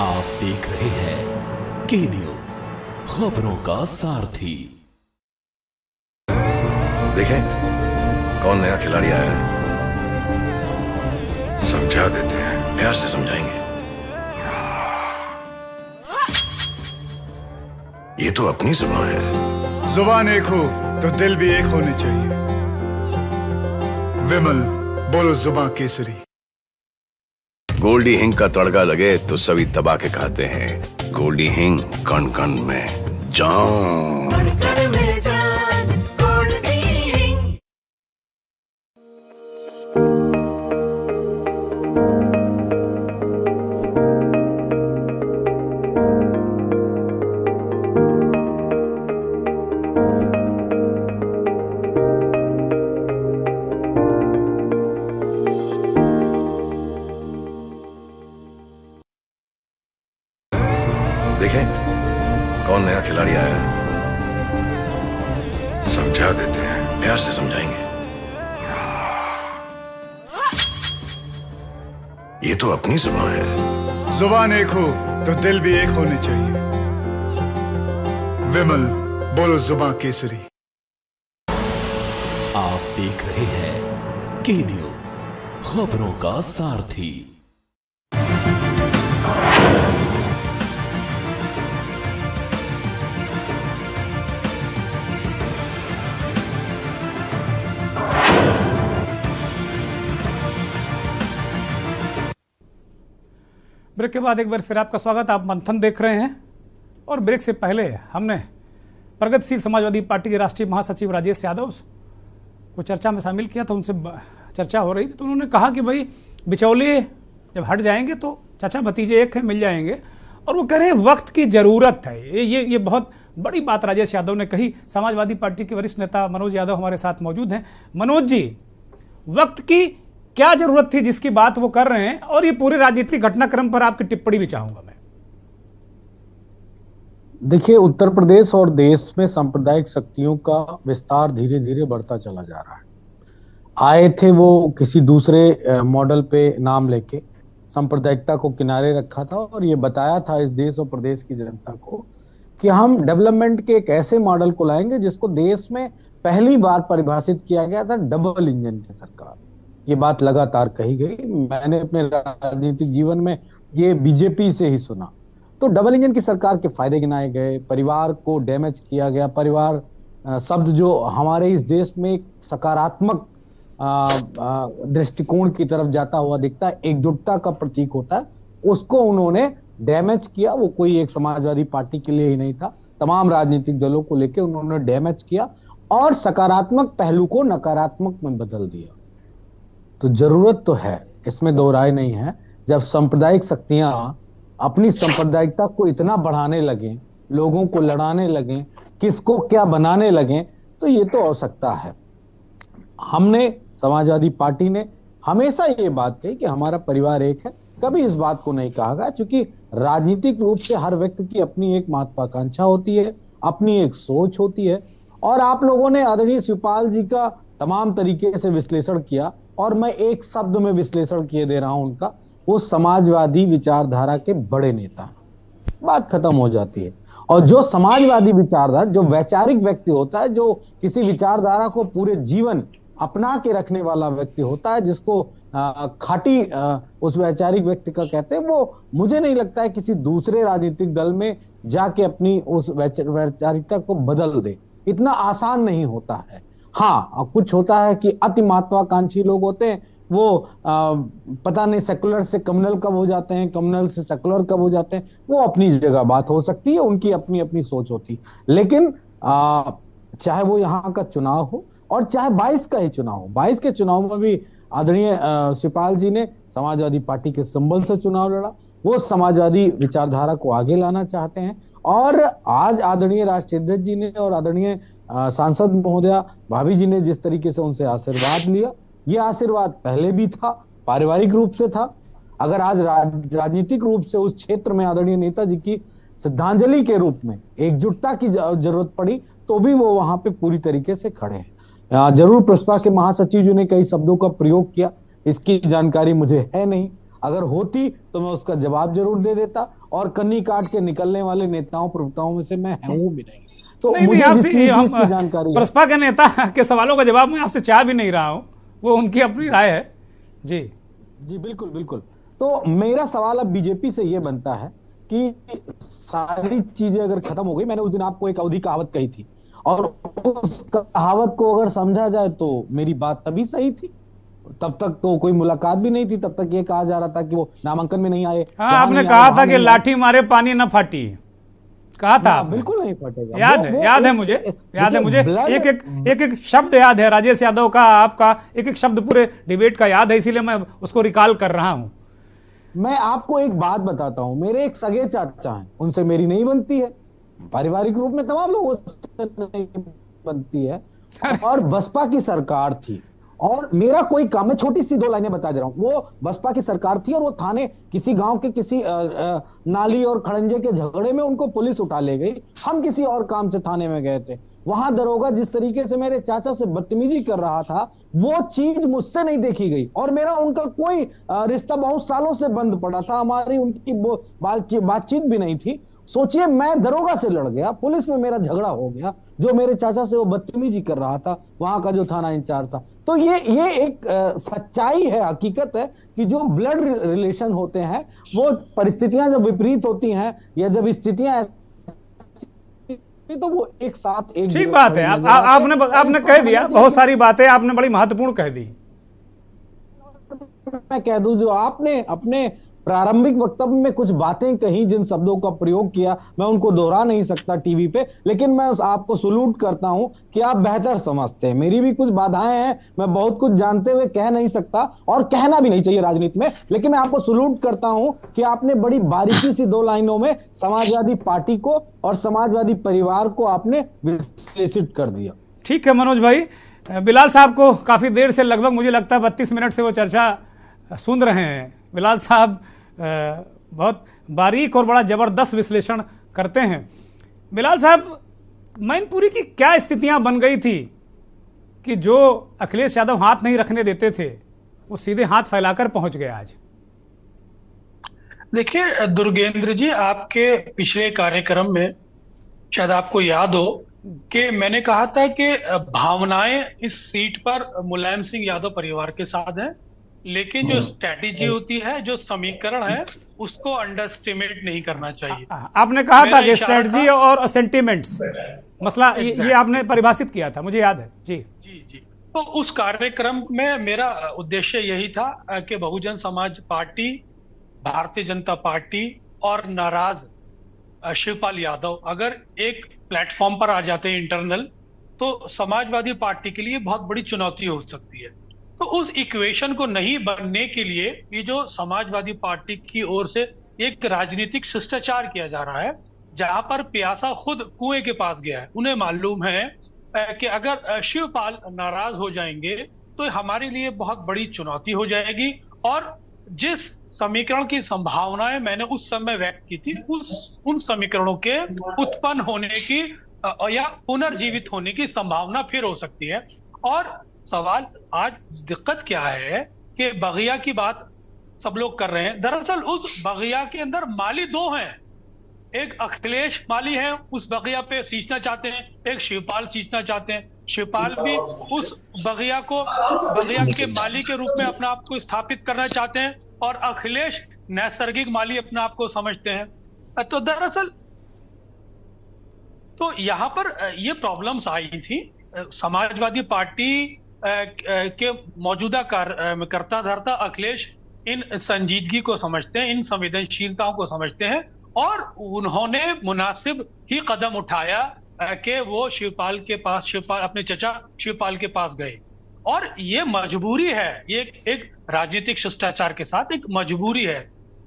आप देख रहे हैं के न्यूज, खबरों का सारथी। देखें कौन नया खिलाड़ी आया है, समझा देते हैं, प्यार से समझाएंगे। ये तो अपनी जुबान है। जुबान एक हो तो दिल भी एक होने चाहिए। विमल बोलो जुबान केसरी। गोल्डी हिंग का तड़का लगे तो सभी दबा के खाते हैं। गोल्डी हिंग, कण कण में जान। देखें कौन नया खिलाड़ी आया है, समझा देते हैं, प्यार से समझाएंगे। ये तो अपनी जुबान है। जुबान एक हो तो दिल भी एक होने चाहिए। विमल बोलो जुबान केसरी। आप देख रहे हैं के न्यूज, खबरों का सारथी। ब्रेक के बाद एक बार फिर आपका स्वागत। आप मंथन देख रहे हैं और ब्रेक से पहले हमने प्रगतिशील समाजवादी पार्टी के राष्ट्रीय महासचिव राजेश यादव को चर्चा में शामिल किया था। उनसे चर्चा हो रही थी तो उन्होंने कहा कि भाई बिचौलिए जब हट जाएंगे तो चाचा भतीजे एक है, मिल जाएंगे। और वो कह रहे हैं वक्त की जरूरत है। ये बहुत बड़ी बात राजेश यादव ने कही। समाजवादी पार्टी के वरिष्ठ नेता मनोज यादव हमारे साथ मौजूद हैं। मनोज जी, वक्त की क्या जरूरत थी जिसकी बात वो कर रहे हैं, और ये पूरे राजनीतिक घटनाक्रम पर आपकी टिप्पणी भी चाहूंगा मैं। देखिए, उत्तर प्रदेश और देश में सांप्रदायिक शक्तियों का विस्तार धीरे धीरे बढ़ता चला जा रहा है। आए थे वो किसी दूसरे मॉडल पे नाम लेके, सांप्रदायिकता को किनारे रखा था और ये बताया था इस देश और प्रदेश की जनता को कि हम डेवलपमेंट के एक ऐसे मॉडल को लाएंगे जिसको देश में पहली बार परिभाषित किया गया था, डबल इंजन की सरकार। ये बात लगातार कही गई। मैंने अपने राजनीतिक जीवन में ये बीजेपी से ही सुना। तो डबल इंजन की सरकार के फायदे गिनाए गए, परिवार को डैमेज किया गया। परिवार शब्द जो हमारे इस देश में एक सकारात्मक दृष्टिकोण की तरफ जाता हुआ दिखता है, एकजुटता का प्रतीक होता है, उसको उन्होंने डैमेज किया। वो कोई एक समाजवादी पार्टी के लिए ही नहीं था, तमाम राजनीतिक दलों को लेकर उन्होंने डैमेज किया और सकारात्मक पहलू को नकारात्मक में बदल दिया। तो जरूरत तो है, इसमें दो राय नहीं है। जब सांप्रदायिक शक्तियां अपनी सांप्रदायिकता को इतना बढ़ाने लगे, लोगों को लड़ाने लगे, किसको क्या बनाने लगे, तो ये तो आवश्यकता है। हमने, समाजवादी पार्टी ने हमेशा ये बात कही कि हमारा परिवार एक है। कभी इस बात को नहीं कहा गया, क्योंकि राजनीतिक रूप से हर व्यक्ति की अपनी एक महत्वाकांक्षा होती है, अपनी एक सोच होती है। और आप लोगों ने आदरणीय शिवपाल जी का तमाम तरीके से विश्लेषण किया, और मैं एक शब्द में विश्लेषण किए दे रहा हूं उनका, वो समाजवादी विचारधारा के बड़े नेता हैं। बात खत्म हो जाती है। और जो समाजवादी विचारधारा, जो वैचारिक व्यक्ति होता है, जो किसी विचारधारा को पूरे जीवन अपना के रखने वाला व्यक्ति होता है, जिसको खाटी उस वैचारिक व्यक्ति का कहते हैं, वो मुझे नहीं लगता है किसी दूसरे राजनीतिक दल में जाके अपनी उस वैचारिकता को बदल दे। इतना आसान नहीं होता है। हाँ, कुछ होता है कि अति महत्वाकांक्षी लोग होते हैं, वो पता नहीं सेकुलर से कम्युनल कब हो जाते हैं, कम्युनल से सेकुलर कब हो जाते हैं, वो अपनी जगह बात हो सकती है, उनकी अपनी अपनी सोच होती। लेकिन चाहे वो यहाँ का चुनाव हो और चाहे 22 का ही चुनाव हो, 22 के चुनाव में भी आदरणीय शिवपाल जी ने समाजवादी पार्टी के सिंबल से चुनाव लड़ा। वो समाजवादी विचारधारा को आगे लाना चाहते हैं। और आज आदरणीय राष्ट्रीय अध्यक्ष जी ने और आदरणीय सांसद महोदया भाभी जी ने जिस तरीके से उनसे आशीर्वाद लिया, ये आशीर्वाद पहले भी था, पारिवारिक रूप से था। अगर आज राजनीतिक रूप से उस क्षेत्र में आदरणीय नेताजी की श्रद्धांजलि के रूप में एकजुटता की जरूरत पड़ी, तो भी वो वहां पे पूरी तरीके से खड़े हैं। जरूर प्रस्ताव के महासचिव जी ने कई शब्दों का प्रयोग किया, इसकी जानकारी मुझे है नहीं। अगर होती तो मैं उसका जवाब जरूर दे देता, और कन्नी काट के निकलने वाले नेताओं प्रवक्ताओं में से मैं हूं भी नहीं। तो मुझे आपसे जानकारी, प्रस्ताव के नेता के सवालों का जवाब मैं आपसे चाह भी नहीं रहा हूं, वो उनकी अपनी राय है। जी जी, बिल्कुल बिल्कुल। तो मेरा सवाल अब बीजेपी से यह बनता है कि सारी चीजें अगर खत्म हो गई, मैंने उस दिन आपको एक अवधि कहावत कही थी, और उस कहावत को अगर समझा जाए तो मेरी बात तभी सही थी। तब तक तो कोई मुलाकात भी नहीं थी, तब तक ये कहा जा रहा था कि वो नामांकन में नहीं आए। हाँ, आपने कहा था कि लाठी मारे पानी न फाटी, कहा था आपने। बिल्कुल नहीं फटेगा। याद है मुझे एक एक शब्द याद है राजेश यादव का, आपका एक एक शब्द पूरे डिबेट का याद है, इसीलिए मैं उसको रिकॉल कर रहा हूं। मैं आपको एक बात बताता हूं, मेरे एक सगे चाचा हैं, उनसे मेरी नहीं बनती है, पारिवारिक रूप में तमाम लोगों से नहीं बनती है, और बसपा की सरकार थी, और मेरा कोई काम, मैं छोटी सी 2 लाइनें बता दे रहा हूं। वो बसपा की सरकार थी और वो थाने किसी गांव के किसी नाली और खड़ंजे के झगड़े में उनको पुलिस उठा ले गई। हम किसी और काम से थाने में गए थे, वहां दरोगा जिस तरीके से मेरे चाचा से बदतमीजी कर रहा था, वो चीज मुझसे नहीं देखी गई, और मेरा उनका कोई रिश्ता बहुत सालों से बंद पड़ा था, हमारी उनकी बातचीत भी नहीं थी। सोचिए, मैं दरोगा से लड़ गया, पुलिस में मेरा झगड़ा हो गया, जो मेरे चाचा से वो बदतमीजी कर रहा था, वहां का जो थाना इंचार्ज था। तो ये एक सच्चाई है, हकीकत है कि जो ब्लड रिलेशन होते हैं, वो परिस्थितियां जब विपरीत होती हैं या जब स्थितियां, तो वो एक साथ एक, ठीक बात है। आपने कह दिया, बहुत सारी बातें आपने बड़ी महत्वपूर्ण कह दी। मैं कह दूं, जो आपने अपने प्रारंभिक वक्तव्य में कुछ बातें कही, जिन शब्दों का प्रयोग किया मैं उनको दोहरा नहीं सकता टीवी पे, लेकिन मैं आपको सलूट करता हूं कि आप बेहतर समझते हैं। मेरी भी कुछ बाधाएं हैं, मैं बहुत कुछ जानते हुए कह नहीं सकता और कहना भी नहीं चाहिए राजनीति में, लेकिन मैं आपको सलूट करता हूं कि आपने बड़ी बारीकी से 2 लाइनों में समाजवादी पार्टी को और समाजवादी परिवार को आपने विश्लेषित कर दिया। ठीक है मनोज भाई, बिलाल साहब को काफी देर से, लगभग मुझे लगता है 32 मिनट से वो चर्चा सुन रहे हैं। बिलाल साहब बहुत बारीक और बड़ा जबरदस्त विश्लेषण करते हैं। बिलाल साहब, मैनपुरी की क्या स्थितियां बन गई थी कि जो अखिलेश यादव हाथ नहीं रखने देते थे वो सीधे हाथ फैलाकर पहुंच गए आज? देखिए दुर्गेंद्र जी, आपके पिछले कार्यक्रम में शायद आपको याद हो कि मैंने कहा था कि भावनाएं इस सीट पर मुलायम सिंह यादव परिवार के साथ हैं, लेकिन जो स्ट्रैटेजी होती है, जो समीकरण है, उसको अंडरस्टिमेट नहीं करना चाहिए। आपने कहा था कि स्ट्रैटेजी और सेंटिमेंट्स मसला ये आपने परिभाषित किया था, मुझे याद है। जी जी जी। तो उस कार्यक्रम में मेरा उद्देश्य यही था कि बहुजन समाज पार्टी, भारतीय जनता पार्टी और नाराज शिवपाल यादव अगर एक प्लेटफॉर्म पर आ जाते हैं इंटरनल, तो समाजवादी पार्टी के लिए बहुत बड़ी चुनौती हो सकती है। तो उस इक्वेशन को नहीं बनने के लिए ये जो समाजवादी पार्टी की ओर से एक राजनीतिक शिष्टाचार किया जा रहा है, जहां पर प्यासा खुद कुएं के पास गया है। उन्हें मालूम है कि अगर शिवपाल नाराज हो जाएंगे तो हमारे लिए बहुत बड़ी चुनौती हो जाएगी, और जिस समीकरण की संभावनाएं मैंने उस समय व्यक्त की थी, उन समीकरणों के उत्पन्न होने की या पुनर्जीवित होने की संभावना फिर हो सकती है। और सवाल आज दिक्कत क्या है कि बगिया की बात सब लोग कर रहे हैं, दरअसल उस बगिया के अंदर माली 2 हैं। एक अखिलेश माली है, उस बगिया पे सींचना चाहते हैं, एक शिवपाल सींचना चाहते हैं। शिवपाल भी उस बगिया के माली के रूप में अपने आप को स्थापित करना चाहते हैं, और अखिलेश नैसर्गिक माली अपने आप को समझते हैं। तो दरअसल तो यहाँ पर ये प्रॉब्लम्स आई थी। समाजवादी पार्टी के मौजूदा करता धरता अखिलेश इन संजीदगी को समझते हैं, इन संवेदनशीलताओं को समझते हैं, और उन्होंने मुनासिब ही कदम उठाया कि वो शिवपाल अपने चचा शिवपाल के पास गए। और ये मजबूरी है, ये एक राजनीतिक शिष्टाचार के साथ एक मजबूरी है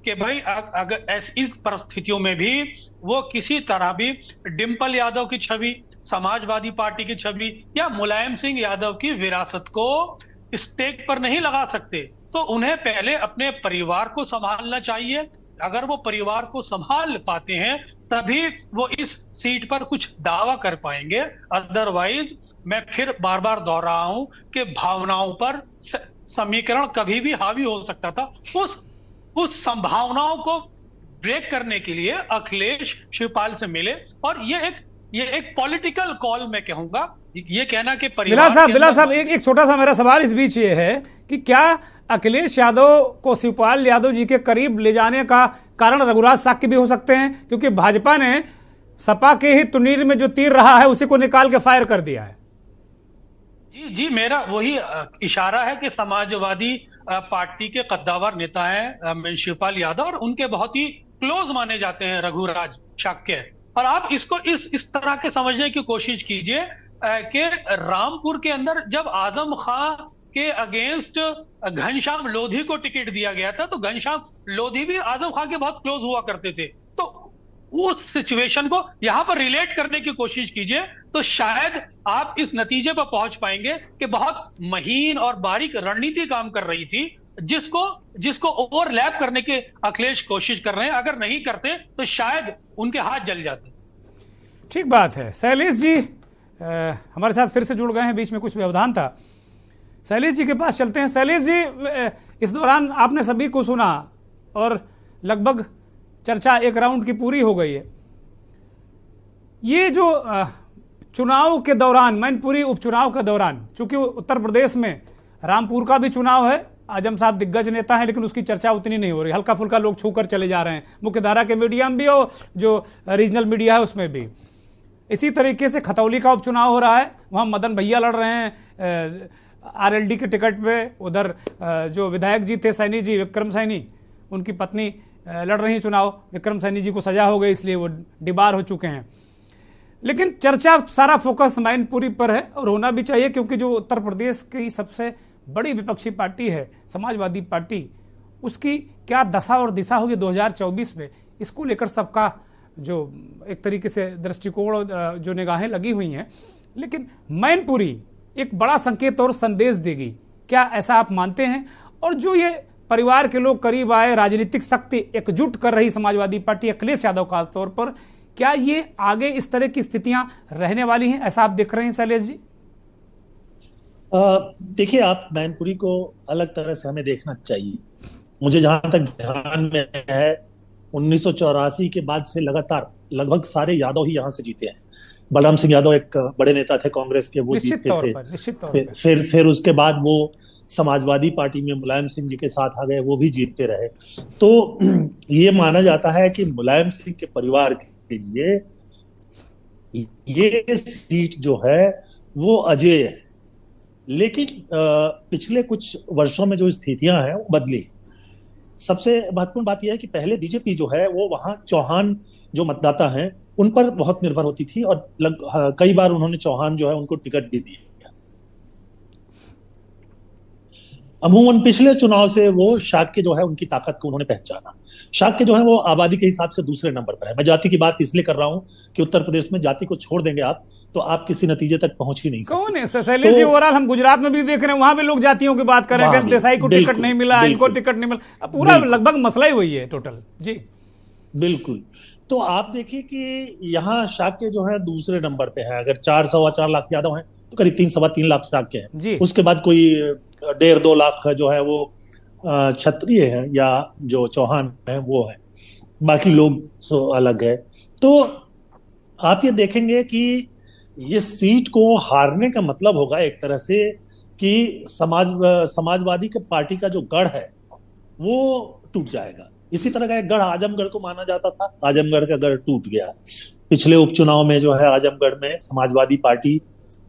कि भाई अगर इस परिस्थितियों में भी वो किसी तरह भी डिंपल यादव की छवि, समाजवादी पार्टी की छवि या मुलायम सिंह यादव की विरासत को स्टेक पर नहीं लगा सकते। तो उन्हें पहले अपने परिवार को संभालना चाहिए। अगर वो परिवार को संभाल पाते हैं तभी वो इस सीट पर कुछ दावा कर पाएंगे। अदरवाइज मैं फिर बार बार दोहरा रहा हूं कि भावनाओं पर समीकरण कभी भी हावी हो सकता था। उस संभावनाओं को ब्रेक करने के लिए अखिलेश शिवपाल से मिले, और ये एक पॉलिटिकल कॉल मैं कहूंगा। ये कहना कि बिलाल साहब एक छोटा सा मेरा सवाल इस बीच ये है कि क्या अखिलेश यादव को शिवपाल यादव जी के करीब ले जाने का कारण रघुराज साक्य भी हो सकते हैं, क्योंकि भाजपा ने सपा के ही तुनीर में जो तीर रहा है उसी को निकाल के फायर कर दिया है। जी, मेरा वही इशारा है कि समाजवादी पार्टी के कद्दावर नेता हैं शिवपाल यादव, और उनके बहुत ही क्लोज माने जाते हैं रघुराज शाक्य। और आप इसको इस तरह के समझने की कोशिश कीजिए कि रामपुर के अंदर जब आजम खां के अगेंस्ट घनश्याम लोधी को टिकट दिया गया था, तो घनश्याम लोधी भी आजम खां के बहुत क्लोज हुआ करते थे। तो उस सिचुएशन को यहां पर रिलेट करने की कोशिश कीजिए, तो शायद आप इस नतीजे पर पहुंच पाएंगे कि बहुत महीन और बारीक रणनीति काम कर रही थी, जिसको ओवरलैप करने की अखिलेश कोशिश कर रहे हैं। अगर नहीं करते तो शायद उनके हाथ जल जाते। ठीक बात है। शैलेश जी हमारे साथ फिर से जुड़ गए हैं, बीच में कुछ व्यवधान था। शैलेश जी के पास चलते हैं। शैलेश जी, इस दौरान आपने सभी को सुना और लगभग चर्चा एक राउंड की पूरी हो गई है। ये जो चुनाव के दौरान, मैनपुरी उपचुनाव के दौरान, चूंकि उत्तर प्रदेश में रामपुर का भी चुनाव है, आजम साहब दिग्गज नेता हैं, लेकिन उसकी चर्चा उतनी नहीं हो रही, हल्का फुल्का लोग छूकर चले जा रहे हैं, मुख्यधारा के मीडिया में भी और जो रीजनल मीडिया है उसमें भी। इसी तरीके से खतौली का उपचुनाव हो रहा है, वहाँ मदन भैया लड़ रहे हैं आरएलडी के टिकट पे। उधर जो विधायक जी थे सैनी जी, विक्रम सैनी, उनकी पत्नी लड़ रही चुनाव, विक्रम सैनी जी को सजा हो गई इसलिए वो डिबार हो चुके हैं। लेकिन चर्चा सारा फोकस मैनपुरी पर है और होना भी चाहिए, क्योंकि जो उत्तर प्रदेश की सबसे बड़ी विपक्षी पार्टी है समाजवादी पार्टी, उसकी क्या दशा और दिशा होगी 2024 में, इसको लेकर सबका जो एक तरीके से दृष्टिकोण जो निगाहें लगी हुई हैं। लेकिन मैनपुरी एक बड़ा संकेत और संदेश देगी, क्या ऐसा आप मानते हैं? और जो ये परिवार के लोग करीब आए, राजनीतिक शक्ति एकजुट कर रही समाजवादी पार्टी, अखिलेश यादव खास तौर पर, क्या ये आगे इस तरह की स्थितियां रहने वाली हैं, ऐसा आप देख रहे हैं शैलेश जी? देखिए, आप मैनपुरी को अलग तरह से हमें देखना चाहिए। मुझे जहां तक ध्यान में है 1984 के बाद से लगातार लगभग सारे यादव ही यहाँ से जीते हैं। बलराम सिंह यादव एक बड़े नेता थे कांग्रेस के, वो जीतते थे। फिर उसके बाद वो समाजवादी पार्टी में मुलायम सिंह जी के साथ आ गए, वो भी जीतते रहे। तो ये माना जाता है कि मुलायम सिंह के परिवार के लिए ये सीट जो है वो अजेय है। लेकिन पिछले कुछ वर्षों में जो स्थितियां हैं वो बदली। सबसे महत्वपूर्ण बात यह है कि पहले बीजेपी जो है वो वहां चौहान जो मतदाता हैं उन पर बहुत निर्भर होती थी और कई बार उन्होंने चौहान जो है उनको टिकट भी दी। अमूमन पिछले चुनाव से वो शाक्य जो है उनकी ताकत को उन्होंने पहचाना। शाक्य जो है वो आबादी के हिसाब से दूसरे नंबर पर है। मैं जाति की बात इसलिए कर रहा हूं कि उत्तर प्रदेश में जाति को छोड़ देंगे आप तो आप किसी नतीजे तक पहुंच ही नहीं सकते। कौन है शैलेश जी? ओवरऑल हम गुजरात में भी देख रहे हैं, वहां भी लोग जातियों की बात कर रहे हैं, देसाई को टिकट नहीं मिला, इनको टिकट नहीं मिला, पूरा लगभग मसला ही वही है टोटल जी। बिल्कुल। तो आप देखिए कि यहाँ शाक्य जो है दूसरे नंबर पे है। अगर 4-4.25 लाख यादव हैं तो करीब 3-3.25 लाख शाक्य हैं। उसके बाद कोई 1.5-2 लाख जो है वो क्षत्रिय है या जो चौहान है वो है, बाकी लोग सो अलग है। तो आप ये देखेंगे कि ये सीट को हारने का मतलब होगा एक तरह से कि समाजवादी के पार्टी का जो गढ़ है वो टूट जाएगा। इसी तरह का एक गढ़ आजमगढ़ को माना जाता था, आजमगढ़ का गढ़ टूट गया। पिछले उपचुनाव में जो है आजमगढ़ में समाजवादी पार्टी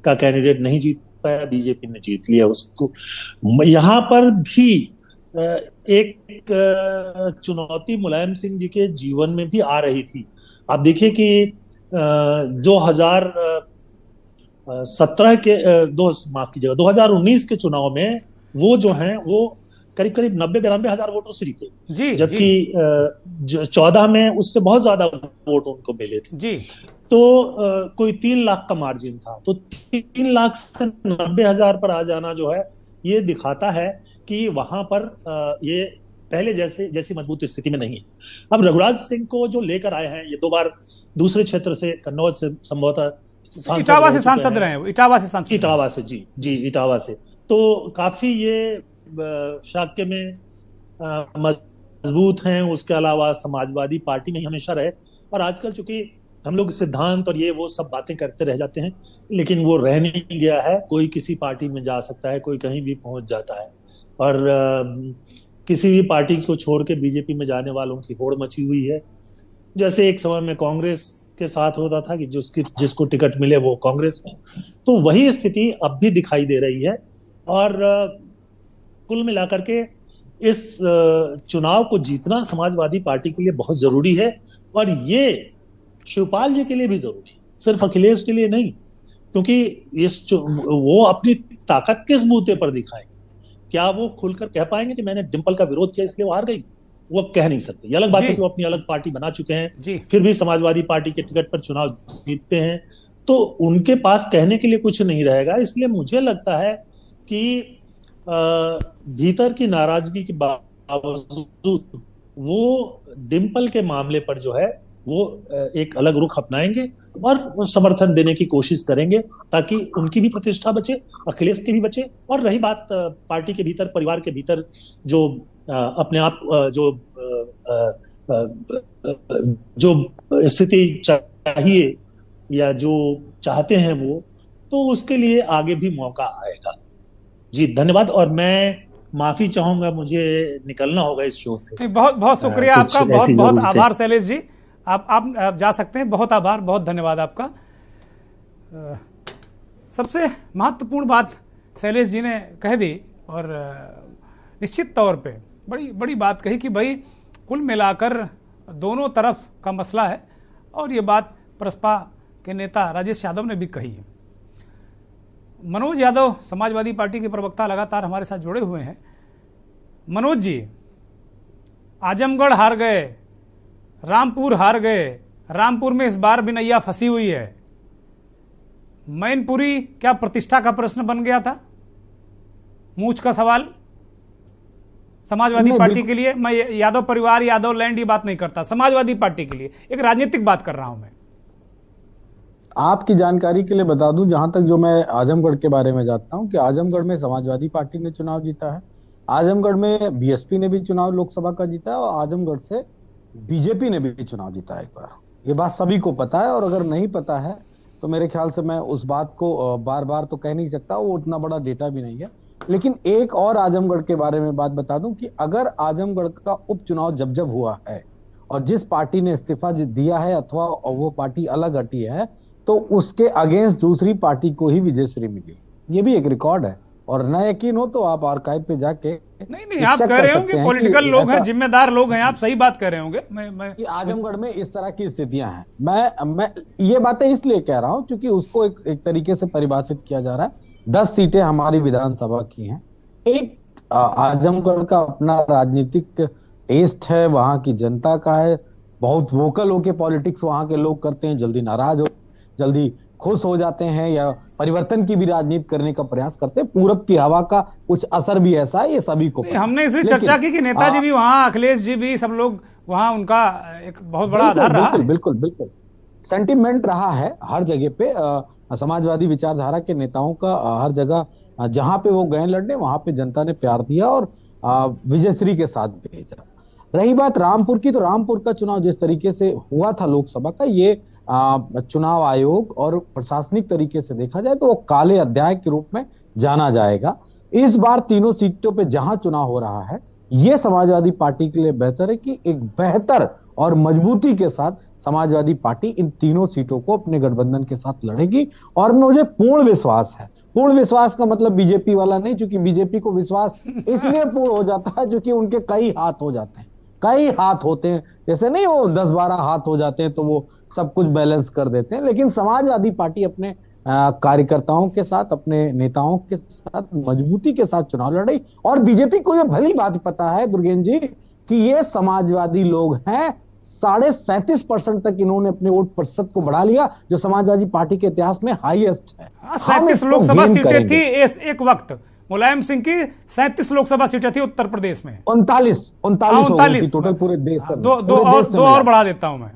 का कैंडिडेट नहीं जीत पाया, बीजेपी ने जीत लिया उसको। यहाँ पर भी एक चुनौती मुलायम सिंह जी के जीवन में भी आ रही थी। आप देखिए कि 2019 के चुनाव में वो जो हैं वो करीब 90-92 हजार वोटों से जीते, जबकि 14 में उससे बहुत ज्यादा वोट उनको मिले थे जी। तो कोई 3 लाख का मार्जिन था। तो 3 लाख से 90 हजार पर आ जाना जो है ये दिखाता है कि वहां पर ये पहले जैसी मजबूत स्थिति में नहीं है। अब रघुराज सिंह को जो लेकर आए हैं, ये 2 बार दूसरे क्षेत्र से, कन्नौज से संभवतः इटावा से सांसद रहे हैं, इटावा से जी इटावा से। तो काफी ये शाक्य में मजबूत हैं। उसके अलावा समाजवादी पार्टी में ही हमेशा रहे और आजकल चूंकि हम लोग सिद्धांत और ये वो सब बातें करते रह जाते हैं, लेकिन वो रह नहीं गया है। कोई किसी पार्टी में जा सकता है, कोई कहीं भी पहुंच जाता है और किसी भी पार्टी को छोड़ के बीजेपी में जाने वालों की होड़ मची हुई है। जैसे एक समय में कांग्रेस के साथ होता था कि जिसको टिकट मिले वो कांग्रेस में, तो वही स्थिति अब भी दिखाई दे रही है। और कुल मिलाकर के इस चुनाव को जीतना समाजवादी पार्टी के लिए बहुत जरूरी है और ये शिवपाल जी के लिए भी जरूरी है, सिर्फ अखिलेश के लिए नहीं, क्योंकि वो अपनी ताकत किस बूते पर दिखाएंगे। क्या वो खुलकर कह पाएंगे कि मैंने डिंपल का विरोध किया इसलिए वो हार गई? वो कह नहीं सकते। ये अलग बात है कि वो अपनी अलग पार्टी बना चुके हैं, फिर भी समाजवादी पार्टी के टिकट पर चुनाव जीतते हैं, तो उनके पास कहने के लिए कुछ नहीं रहेगा। इसलिए मुझे लगता है कि भीतर की नाराजगी के बावजूद वो डिंपल के मामले पर जो है वो एक अलग रुख अपनाएंगे और समर्थन देने की कोशिश करेंगे ताकि उनकी भी प्रतिष्ठा बचे, अखिलेश की भी बचे। और रही बात पार्टी के भीतर, परिवार के भीतर जो अपने आप जो स्थिति चाहिए या जो चाहते हैं वो, तो उसके लिए आगे भी मौका आएगा। जी धन्यवाद। और मैं माफी चाहूंगा, मुझे निकलना होगा इस शो से। बहुत बहुत शुक्रिया आपका, बहुत बहुत आभार शैलेश जी। आप जा सकते हैं। बहुत आभार, बहुत धन्यवाद आपका। सबसे महत्वपूर्ण बात शैलेश जी ने कह दी और निश्चित तौर पे बड़ी बड़ी बात कही कि भाई कुल मिलाकर दोनों तरफ का मसला है, और ये बात प्रसपा के नेता राजेश यादव ने भी कही है। मनोज यादव समाजवादी पार्टी के प्रवक्ता लगातार हमारे साथ जुड़े हुए हैं। मनोज जी, आजमगढ़ हार गए, रामपुर हार गए, रामपुर में इस बार भी नैया फंसी हुई है, मैनपुरी क्या प्रतिष्ठा का प्रश्न बन गया था? मूछ का सवाल समाजवादी पार्टी के लिए, मैं यादव परिवार, यादव लैंड ये बात नहीं करता, समाजवादी पार्टी के लिए एक राजनीतिक बात कर रहा हूं मैं। आपकी जानकारी के लिए बता दूं, जहां तक जो मैं आजमगढ़ के बारे में जानता हूं, कि आजमगढ़ में समाजवादी पार्टी ने चुनाव जीता है, आजमगढ़ में बीएसपी ने भी चुनाव लोकसभा का जीता है, और आजमगढ़ से बीजेपी ने भी चुनाव जीता है एक बार। ये बात सभी को पता है, और अगर नहीं पता है तो मेरे ख्याल से मैं उस बात को बार बार तो कह नहीं सकता, वो उतना बड़ा डेटा भी नहीं है। लेकिन एक और आजमगढ़ के बारे में बात बता दूं कि अगर आजमगढ़ का उपचुनाव जब हुआ है और जिस पार्टी ने इस्तीफा दिया है अथवा वो पार्टी अलग हटी है, तो उसके अगेंस्ट दूसरी पार्टी को ही विजयश्री मिली। ये भी एक रिकॉर्ड है, और न यकीन हो तो आप आर्काइव पे जाके नहीं आप कह रहे होंगे, पॉलिटिकल लोग हैं, जिम्मेदार लोग हैं, आप सही बात कर रहे होंगे। मैं आजमगढ़ में इस तरह की स्थितियां हैं। मैं ये बातें इसलिए कह रहा हूं क्योंकि उसको एक तरीके से परिभाषित किया जा रहा है। 10 सीटें हमारी विधानसभा की हैं। एक आजमगढ़ का अपना राजनीतिक टेस्ट है, वहां की जनता का है, बहुत वोकल होके पॉलिटिक्स वहां के लोग करते हैं, जल्दी नाराज हो, जल्दी खुश हो जाते हैं, या परिवर्तन की भी राजनीति करने का प्रयास करते हैं। पूरब की हवा का कुछ असर भी ऐसा है, ये सभी को हमने इसलिए चर्चा की कि नेताजी भी वहां, अखिलेश जी भी, सब लोग वहां, उनका एक बहुत बड़ा आधार रहा है। बिल्कुल बिल्कुल सेंटिमेंट रहा है हर जगह पे। समाजवादी विचारधारा के नेताओं का हर जगह जहां पे वो गए लड़ने, वहां पे जनता ने प्यार दिया और विजयश्री के साथ भेजा। रही बात रामपुर की, तो रामपुर का चुनाव जिस तरीके से हुआ था लोकसभा का, ये चुनाव आयोग और प्रशासनिक तरीके से देखा जाए तो वो काले अध्याय के रूप में जाना जाएगा। इस बार तीनों सीटों पे जहां चुनाव हो रहा है, ये समाजवादी पार्टी के लिए बेहतर है कि एक बेहतर और मजबूती के साथ समाजवादी पार्टी इन तीनों सीटों को अपने गठबंधन के साथ लड़ेगी। और मुझे पूर्ण विश्वास है, पूर्ण विश्वास का मतलब बीजेपी वाला नहीं, क्योंकि बीजेपी को विश्वास इसलिए पूर्ण हो जाता है क्योंकि उनके कई हाथ हो जाते हैं, कई हाथ होते हैं, जैसे नहीं वो 10-12 हाथ हो जाते हैं तो वो सब कुछ बैलेंस कर देते हैं। लेकिन समाजवादी पार्टी अपने कार्यकर्ताओं के साथ, अपने नेताओं के साथ मजबूती के साथ चुनाव लड़ी। और बीजेपी को यह भली बात पता है दुर्गेन्द्र जी कि ये समाजवादी लोग हैं, 37.5% तक इन्होंने अपने वोट प्रतिशत को बढ़ा लिया, जो समाजवादी पार्टी के इतिहास में हाईएस्ट है। 37 लोकसभा सीटें थी एक वक्त, मुलायम सिंह की 37 लोकसभा सीटें थी उत्तर प्रदेश में, 39 टोटल पूरे देश में। दो और बढ़ा देता हूं मैं।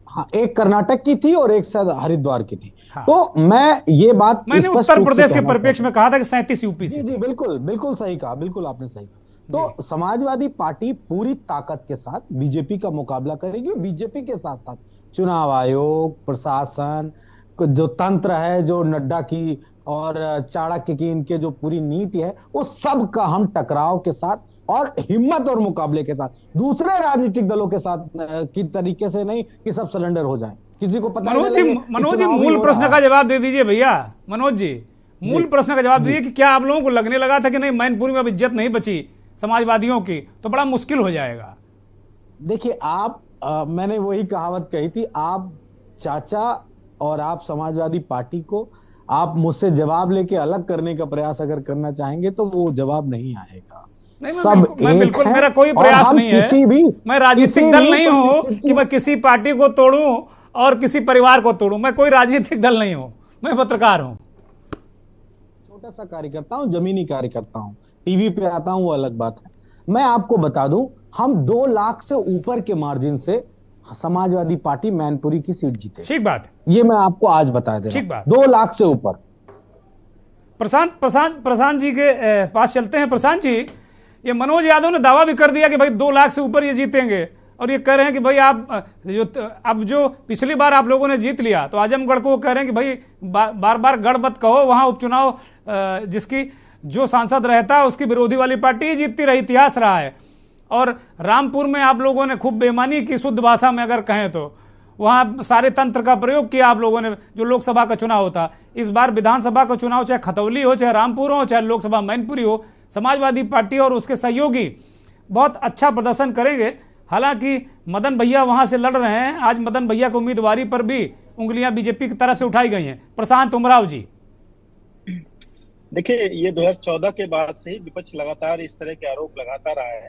हाँ, एक कर्नाटक की थी और एक शायद हरिद्वार की थी। हाँ। तो मैं ये बात मैंने उत्तर प्रदेश के परिप्रेक्ष्य में कहा था कि 37 यूपी से। जी बिल्कुल सही कहा, बिल्कुल आपने सही कहा। तो समाजवादी पार्टी पूरी ताकत के साथ बीजेपी का मुकाबला करेगी। बीजेपी के साथ साथ चुनाव आयोग, प्रशासन, जो तंत्र है, जो नड्डा की और चाणक्य की इनके जो पूरी नीति है, वो सब का हम टकराव के साथ और हिम्मत और मुकाबले के साथ, दूसरे राजनीतिक दलों के साथ की तरीके से नहीं कि सब सरेंडर हो जाए, किसी को पता नहीं। मनोज जी मूल प्रश्न का जवाब दे दीजिए भैया। मनोज जी मूल प्रश्न का जवाब दीजिए कि क्या आप लोगों को लगने लगा था कि नहीं मैनपुरी में अब इज्जत नहीं बची समाजवादियों की, तो बड़ा मुश्किल हो जाएगा? देखिए मैंने वही कहावत कही थी, आप चाचा और आप समाजवादी पार्टी को आप मुझसे जवाब लेके अलग करने का प्रयास अगर करना चाहेंगे तो वो जवाब नहीं आएगा। मैं बिल्कुल मेरा कोई प्रयास नहीं है, मैं राजनीतिक दल नहीं हूं कि मैं किसी पार्टी को तोड़ूं और किसी परिवार को तोड़ूं। मैं कोई राजनीतिक दल नहीं हूं, मैं पत्रकार हूं, छोटा सा कार्यकर्ता हूं, जमीनी कार्यकर्ता हूं, टीवी पे आता हूं वो अलग बात है। मैं आपको बता दूं, हम 2 लाख से ऊपर के मार्जिन से समाजवादी पार्टी मैनपुरी की सीट जीते। ठीक बात, ये मैं आपको आज बता दे रहा हूं, 2 लाख से ऊपर। प्रशांत जी के पास चलते हैं। प्रशांत जी, ये मनोज यादव ने दावा भी कर दिया कि भाई 2 लाख से ऊपर ये जीतेंगे, और ये कह रहे हैं कि भाई अब जो पिछली बार आप लोगों ने जीत लिया, तो आजमगढ़ को वो कह रहे हैं कि भाई बार बार गढ़ मत कहो, वहां उपचुनाव जिसकी जो सांसद रहता है उसकी विरोधी वाली पार्टी ही जीतती रही, इतिहास रहा है। और रामपुर में आप लोगों ने खूब बेईमानी की, शुद्ध भाषा में अगर कहें तो वहां सारे तंत्र का प्रयोग किया आप लोगों ने, जो लोकसभा का चुनाव होता। इस बार विधानसभा का चुनाव चाहे खतौली हो, चाहे रामपुर हो, चाहे लोकसभा मैनपुरी हो, समाजवादी पार्टी और उसके सहयोगी बहुत अच्छा प्रदर्शन करेंगे। हालांकि मदन भैया वहां से लड़ रहे हैं, आज मदन भैया की उम्मीदवारी पर भी उंगलियां बीजेपी की तरफ से उठाई गई हैं। प्रशांत उमराव जी, देखिए, ये 2014 के बाद से ही विपक्ष लगातार इस तरह के आरोप लगाता रहा है,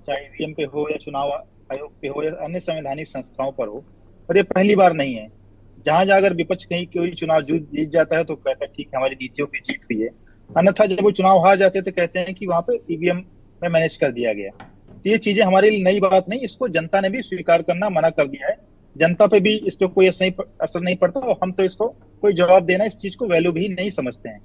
चाहे ईवीएम पे हो या चुनाव आयोग पे हो या अन्य संवैधानिक संस्थाओं पर हो। और ये पहली बार नहीं है। जहां जहां अगर विपक्ष कहीं कोई चुनाव जीत जाता है तो कहता है ठीक है, हमारी नीतियों की जीत हुई है। अन्यथा जब वो चुनाव हार जाते हैं तो कहते हैं कि वहां पे ईवीएम में मैनेज कर दिया गया। तो ये चीजें हमारे लिए नई बात नहीं, इसको जनता ने भी स्वीकार करना मना कर दिया है। जनता पे भी इस पे कोई असर नहीं पड़ता और हम तो इसको कोई जवाब देना, इस चीज को वैल्यू भी नहीं समझते हैं।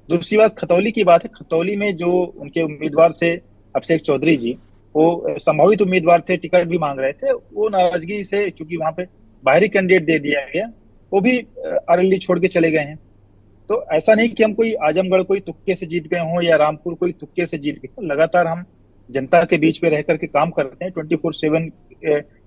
दूसरी बात खतौली की बात है। खतौली में जो उनके उम्मीदवार थे अभिषेक चौधरी जी, वो संभावित उम्मीदवार थे, टिकट भी मांग रहे थे। वो नाराजगी से, चूंकि वहां पे बाहरी कैंडिडेट दे दिया गया, वो भी अरवली छोड़ के चले गए हैं। तो ऐसा नहीं कि हम कोई आजमगढ़ कोई तुक्के से जीत गए हों या रामपुर कोई तुक्के से जीत गए। लगातार हम जनता के बीच में रह करके काम करते हैं, 24/7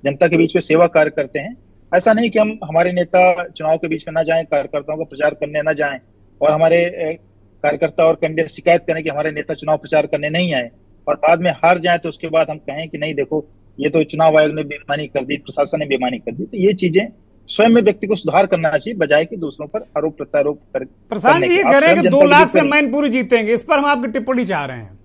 जनता के बीच में सेवा कार्य करते हैं। ऐसा नहीं कि हम हमारे नेता चुनाव के बीच में ना जाएं, कार्यकर्ताओं का प्रचार करने ना जाएं और हमारे कार्यकर्ता और कैंडिडेट शिकायत करें कि हमारे नेता चुनाव प्रचार करने नहीं आए और बाद में हार जाए तो उसके बाद हम कहें कि नहीं देखो, ये तो चुनाव आयोग ने बेईमानी कर दी, प्रशासन ने बेईमानी कर दी। तो ये चीजें स्वयं में व्यक्ति को सुधार करना चाहिए, बजाय कि दूसरों पर आरोप प्रत्यारोप कर। प्रशांत जी कह रहे हैं कि 2 लाख से मैनपुरी जीतेंगे, इस पर हम आपकी टिप्पणी चाह रहे हैं।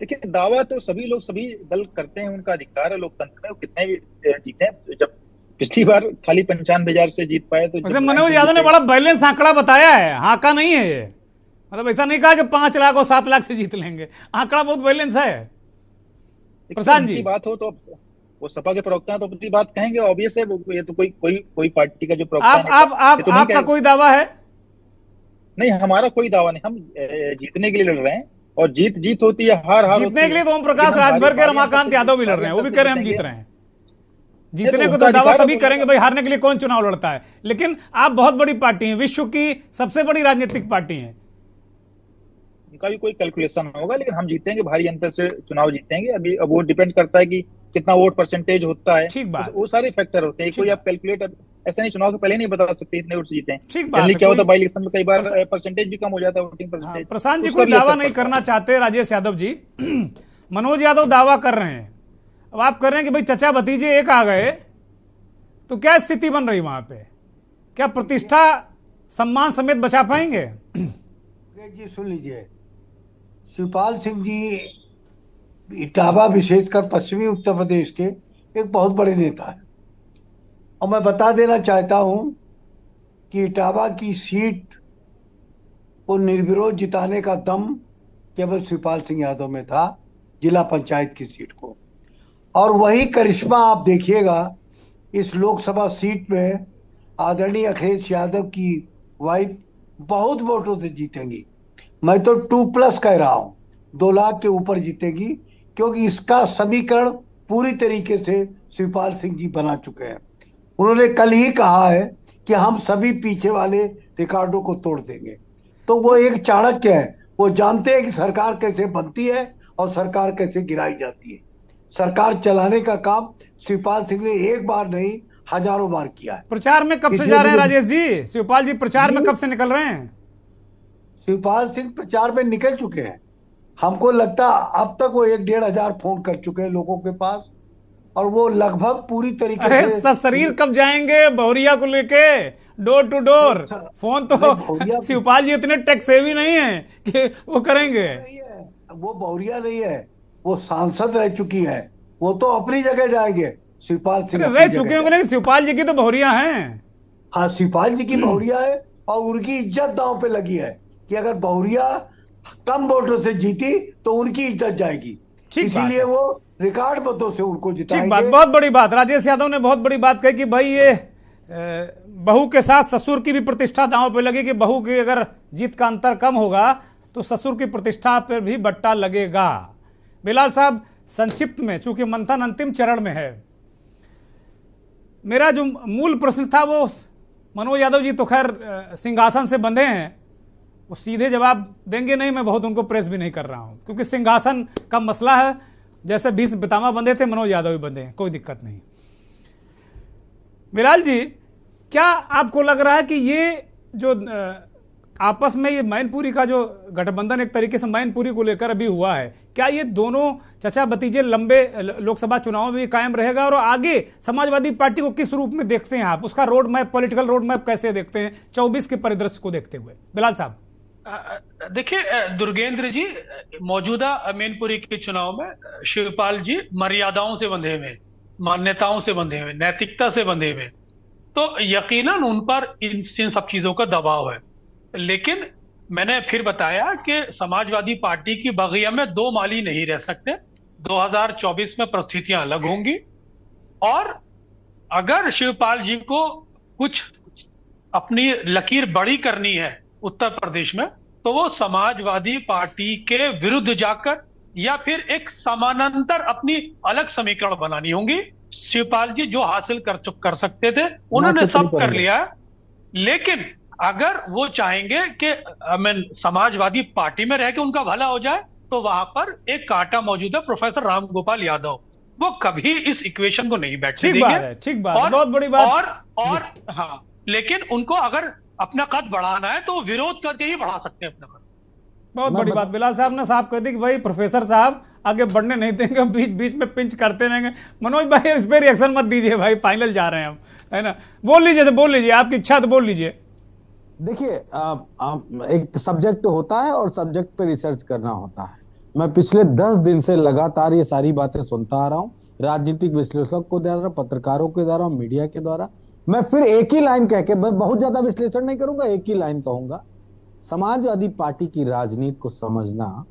देखिए, दावा तो सभी लोग, सभी दल करते हैं, उनका अधिकार है लोकतंत्र में, वो कितने भी जीते हैं। जब पिछली बार खाली 95,000 से जीत पाए तो मनोज यादव ने बड़ा बैलेंस आंकड़ा बताया है, हाका नहीं है ये। मतलब ऐसा नहीं कहा कि 5 लाख और 7 लाख से जीत लेंगे, आंकड़ा बहुत बैलेंस है। प्रशांत जी, बात हो तो वो सपा के प्रवक्ता हैं तो अपनी बात कहेंगे, ऑब्वियस है। ये तो कोई पार्टी का जो प्रवक्ता है। तो आपका कोई दावा है? नहीं, हमारा कोई दावा नहीं। हम जीतने के लिए लड़ रहे हैं और जीत होती है, हार जीतने के लिए तो ओम प्रकाश राजभर के रमाकांत यादव भी लड़ रहे हैं, वो भी कह रहे हैं हम जीत रहे हैं। जीतने को तो दावा सभी करेंगे भाई, हारने के लिए कौन चुनाव लड़ता है। लेकिन आप बहुत बड़ी पार्टी हैं, विश्व की सबसे बड़ी राजनीतिक पार्टी है, उनका भी कोई कैलकुलेशन होगा, लेकिन हम जीतेंगे, भारी अंतर से चुनाव जीतेंगे। अभी अब वो डिपेंड करता है कि कितना वोट परसेंटेज होता है। ठीक बात, वो सारे फैक्टर होते हैं, कोई आप कैलकुलेटर ऐसा नहीं चुनाव के पहले नहीं बता सकते इतने वोट जीते हैं। ठीक बात, क्या होता है बाई इलेक्शन में कई बार परसेंटेज भी कम हो जाता है, वोटिंग परसेंटेज। प्रशांत जी कोई दावा नहीं करना चाहते, राजेश यादव जी। मनोज यादव दावा कर रहे हैं, अब आप कर रहे हैं कि भाई चचा भतीजे एक आ गए, तो क्या स्थिति बन रही वहां पे? क्या प्रतिष्ठा सम्मान समेत बचा पाएंगे? जी सुन लीजिए, शिवपाल सिंह जी इटावा विशेषकर पश्चिमी उत्तर प्रदेश के एक बहुत बड़े नेता है और मैं बता देना चाहता हूं कि इटावा की सीट को निर्विरोध जिताने का दम केवल शिवपाल सिंह यादव में था, जिला पंचायत की सीट को। और वही करिश्मा आप देखिएगा इस लोकसभा सीट में आदरणीय अखिलेश यादव की वाइफ बहुत वोटों से जीतेंगी। मैं तो 2+ कह रहा हूं, 2 लाख के ऊपर जीतेगी, क्योंकि इसका समीकरण पूरी तरीके से शिवपाल सिंह जी बना चुके हैं। उन्होंने कल ही कहा है कि हम सभी पीछे वाले रिकॉर्डों को तोड़ देंगे। तो वो एक चाणक्य है, वो जानते हैं कि सरकार कैसे बनती है और सरकार कैसे गिराई जाती है। सरकार चलाने का काम शिवपाल सिंह ने एक बार नहीं हजारों बार किया है। प्रचार में कब से जा रहे हैं राजेश जी? शिवपाल जी प्रचार में कब से निकल रहे हैं? शिवपाल सिंह प्रचार में निकल चुके हैं। हमको लगता अब तक वो 1-1.5 हजार फोन कर चुके हैं लोगों के पास और वो लगभग पूरी तरीके से। शरीर कब जाएंगे बहुरिया को लेके डोर टू डोर? फोन तो शिवपाल जी इतने टेक सेवी नहीं है कि वो करेंगे। वो बहुरिया नहीं है, वो सांसद रह चुकी है, वो तो अपनी जगह जाएंगे। शिवपाल सिंह रह चुके होंगे, नहीं शिवपाल जी की तो बहुरिया हैं। हाँ, शिवपाल जी की बहुरिया है और उनकी इज्जत दांव पे लगी है कि अगर बहुरिया कम वोटों से जीती तो उनकी इज्जत जाएगी, इसीलिए वो रिकॉर्ड मतों से उनको जिताएंगे। ठीक बात, बहुत बड़ी बात। राजेश यादव ने बहुत बड़ी बात कही कि भाई ये बहू के साथ ससुर की भी प्रतिष्ठा दांव पे लगी कि बहू की अगर जीत का अंतर कम होगा तो ससुर की प्रतिष्ठा पर भी बट्टा लगेगा। बिलाल साहब, संक्षिप्त में, चूंकि मंथन अंतिम चरण में है, मेरा जो मूल प्रश्न था वो, मनोज यादव जी तो खैर सिंहासन से बंधे हैं, वो सीधे जवाब देंगे नहीं, मैं बहुत उनको प्रेस भी नहीं कर रहा हूं, क्योंकि सिंहासन का मसला है। जैसे 20 पितामह बंधे थे, मनोज यादव भी बंधे हैं, कोई दिक्कत नहीं। बिलाल जी, क्या आपको लग रहा है कि ये जो आपस में ये मैनपुरी का जो गठबंधन एक तरीके से मैनपुरी को लेकर अभी हुआ है, क्या ये दोनों चचा भतीजे लंबे लोकसभा चुनाव में भी कायम रहेगा? और आगे समाजवादी पार्टी को किस रूप में देखते हैं आप? उसका road map, political road map कैसे देखते हैं 24 के परिदृश्य को देखते हुए? बिलाल साहब। देखिए दुर्गेंद्र जी, मौजूदा मैनपुरी के चुनाव में शिवपाल जी मर्यादाओं से बंधे हुए, मान्यताओं से बंधे हुए, नैतिकता से बंधे हुए, तो यकीनन उन पर इन सब चीजों का दबाव है। लेकिन मैंने फिर बताया कि समाजवादी पार्टी की बगिया में दो माली नहीं रह सकते। 2024 में परिस्थितियां अलग होंगी और अगर शिवपाल जी को कुछ अपनी लकीर बड़ी करनी है उत्तर प्रदेश में, तो वो समाजवादी पार्टी के विरुद्ध जाकर या फिर एक समानांतर अपनी अलग समीकरण बनानी होंगी। शिवपाल जी जो हासिल कर सकते थे उन्होंने सब कर लिया। लेकिन अगर वो चाहेंगे कि समाजवादी पार्टी में रह के उनका भला हो जाए, तो वहां पर एक कांटा मौजूद है, प्रोफेसर राम गोपाल यादव। वो कभी इस इक्वेशन को नहीं बैठने देंगे। ठीक बात है, बहुत बड़ी बात। और हाँ, लेकिन उनको अगर अपना कद बढ़ाना है तो विरोध करके ही बढ़ा सकते हैं अपना कद। बहुत बड़ी बात बिलाल साहब ने साफ कर दी कि भाई प्रोफेसर साहब आगे बढ़ने नहीं देंगे, बीच बीच में पिंच करते रहेंगे। मनोज भाई इस पे रिएक्शन मत दीजिए भाई, फाइनल जा रहे हैं हम, है ना? बोल लीजिए तो बोल लीजिए, आपकी इच्छा तो बोल लीजिए। देखिए, एक सब्जेक्ट होता है और सब्जेक्ट पे रिसर्च करना होता है। मैं पिछले 10 दिन से लगातार ये सारी बातें सुनता आ रहा हूँ, राजनीतिक विश्लेषक को द्वारा, पत्रकारों के द्वारा, मीडिया के द्वारा। मैं फिर एक ही लाइन कह के, मैं बहुत ज्यादा विश्लेषण नहीं करूंगा, एक ही लाइन कहूंगा। समाजवादी पार्टी की राजनीति को समझना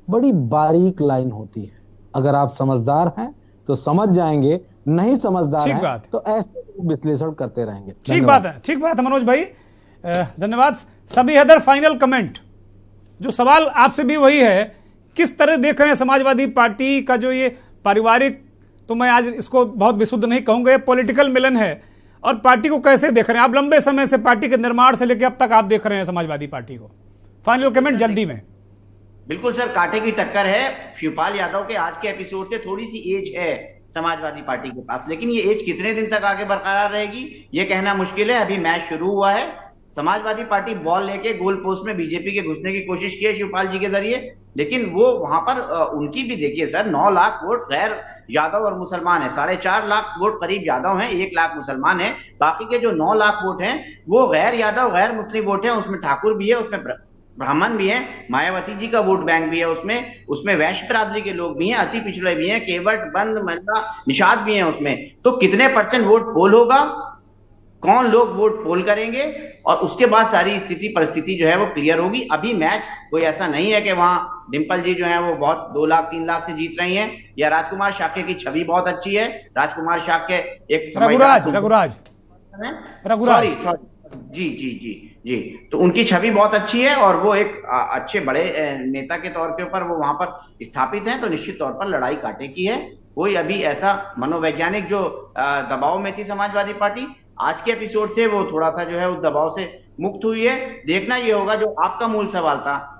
बड़ी बारीक लाइन होती है। अगर आप समझदार हैं तो समझ जाएंगे, नहीं समझदार हैं तो ऐसे विश्लेषण करते रहेंगे। ठीक बात है, ठीक बात है मनोज भाई, धन्यवाद। सभी हैदर, फाइनल कमेंट। जो सवाल आपसे भी वही है, किस तरह देख रहे हैं समाजवादी पार्टी का जो ये पारिवारिक, तो मैं आज इसको बहुत विशुद्ध नहीं कहूंगा, ये पॉलिटिकल मिलन है, और पार्टी को कैसे देख रहे हैं आप? लंबे समय से पार्टी के निर्माण से लेकर अब तक आप देख रहे हैं समाजवादी पार्टी को। फाइनल कमेंट जल्दी में। बिल्कुल सर, कांटे की टक्कर है। शिवपाल यादव के आज के एपिसोड से थोड़ी सी एज है समाजवादी पार्टी के पास, लेकिन ये एज कितने दिन तक आगे बरकरार रहेगी ये कहना मुश्किल है। अभी मैच शुरू हुआ है, समाजवादी पार्टी बॉल लेके गोल पोस्ट में बीजेपी के घुसने की कोशिश की है शिवपाल जी के जरिए, लेकिन वो वहां पर उनकी भी देखिए सर, 9 लाख वोट गैर यादव और मुसलमान है, 4.5 लाख वोट करीब यादव हैं, 1 लाख मुसलमान है। बाकी के जो 9 लाख वोट हैं वो गैर यादव गैर मुस्लिम वोट हैं। उसमें ठाकुर भी है, उसमें ब्राह्मण भी है, मायावती जी का वोट बैंक भी है, उसमें वैश्य बिरादरी के लोग भी हैं, अति पिछड़े भी हैं, केवट, बंद, महिला, निषाद भी हैं उसमें। तो कितने % वोट पोल होगा, कौन लोग वोट पोल करेंगे, और उसके बाद सारी स्थिति परिस्थिति जो है वो क्लियर होगी। अभी मैच कोई ऐसा नहीं है कि वहां डिंपल जी जो है वो बहुत 2 लाख 3 लाख से जीत रही हैं, या राजकुमार शाक्य की छवि बहुत अच्छी है। राजकुमार शाक्य एक रघुराज जी जी जी जी, तो उनकी छवि बहुत अच्छी है और वो एक अच्छे बड़े नेता के तौर के ऊपर वो वहां पर स्थापित हैं, तो निश्चित तौर पर लड़ाई कांटे की है। कोई अभी ऐसा मनोवैज्ञानिक जो दबाव में थी समाजवादी पार्टी, आज के एपिसोड से वो थोड़ा सा जो है उस दबाव से मुक्त हुई है। देखना ये होगा, जो आपका मूल सवाल था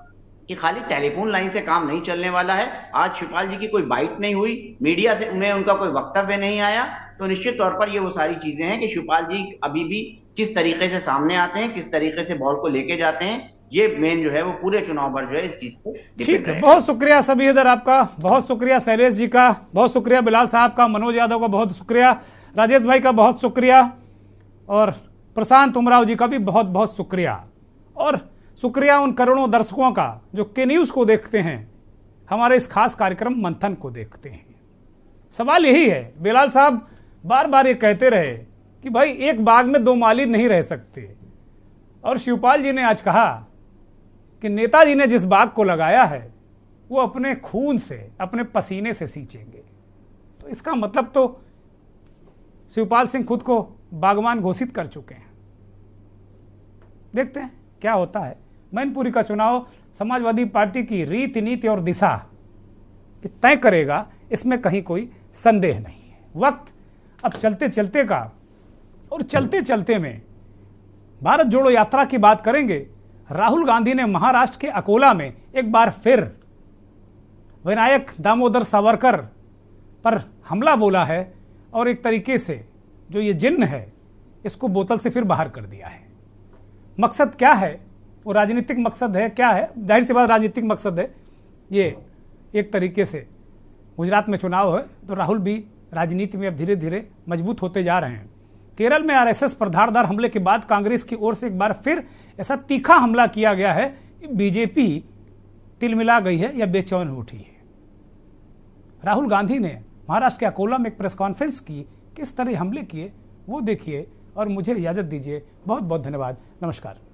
कि खाली टेलीफोन लाइन से काम नहीं चलने वाला है। आज शिवपाल जी की कोई बाइट नहीं हुई, मीडिया से उन्हें उनका कोई वक्तव्य नहीं आया, तो निश्चित तौर पर ये वो सारी चीजें हैं कि शिवपाल जी अभी भी किस तरीके से सामने आते हैं, किस तरीके से बॉल को लेके जाते हैं, ये मेन जो है वो पूरे चुनाव पर जो है इस चीज को ठीक है। बहुत शुक्रिया सभी हैदर आपका, बहुत शुक्रिया शैलेश जी का, बहुत शुक्रिया बिलाल साहब का, मनोज यादव का बहुत शुक्रिया, राजेश भाई का बहुत शुक्रिया, और प्रशांत उमराव जी का भी बहुत बहुत शुक्रिया। और शुक्रिया उन करोड़ों दर्शकों का जो के न्यूज़ को देखते हैं, हमारे इस खास कार्यक्रम मंथन को देखते हैं। सवाल यही है, बिलाल साहब बार बार ये कहते रहे कि भाई एक बाग में 2 माली नहीं रह सकते, और शिवपाल जी ने आज कहा कि नेताजी ने जिस बाग को लगाया है वो अपने खून से, अपने पसीने से सींचेंगे। तो इसका मतलब तो शिवपाल सिंह खुद को बागवान घोषित कर चुके हैं। देखते हैं क्या होता है। मैनपुरी का चुनाव समाजवादी पार्टी की रीति, नीति और दिशा तय करेगा, इसमें कहीं कोई संदेह नहीं है। वक्त अब चलते चलते का, और चलते चलते में भारत जोड़ो यात्रा की बात करेंगे। राहुल गांधी ने महाराष्ट्र के अकोला में एक बार फिर विनायक दामोदर सावरकर पर हमला बोला है, और एक तरीके से जो ये जिन्न है इसको बोतल से फिर बाहर कर दिया है। मकसद क्या है वो राजनीतिक मकसद है, क्या है? जाहिर सी बात राजनीतिक मकसद है ये। एक तरीके से गुजरात में चुनाव है तो राहुल भी राजनीति में अब धीरे धीरे मजबूत होते जा रहे हैं। केरल में आरएसएस पर धारदार हमले के बाद कांग्रेस की ओर से एक बार फिर ऐसा तीखा हमला किया गया है कि बीजेपी तिलमिला गई है या बेचैन हो उठी है। राहुल गांधी ने महाराष्ट्र के अकोला में एक प्रेस कॉन्फ्रेंस की, किस तरह हमले किए वो देखिए और मुझे इजाजत दीजिए। बहुत बहुत धन्यवाद, नमस्कार।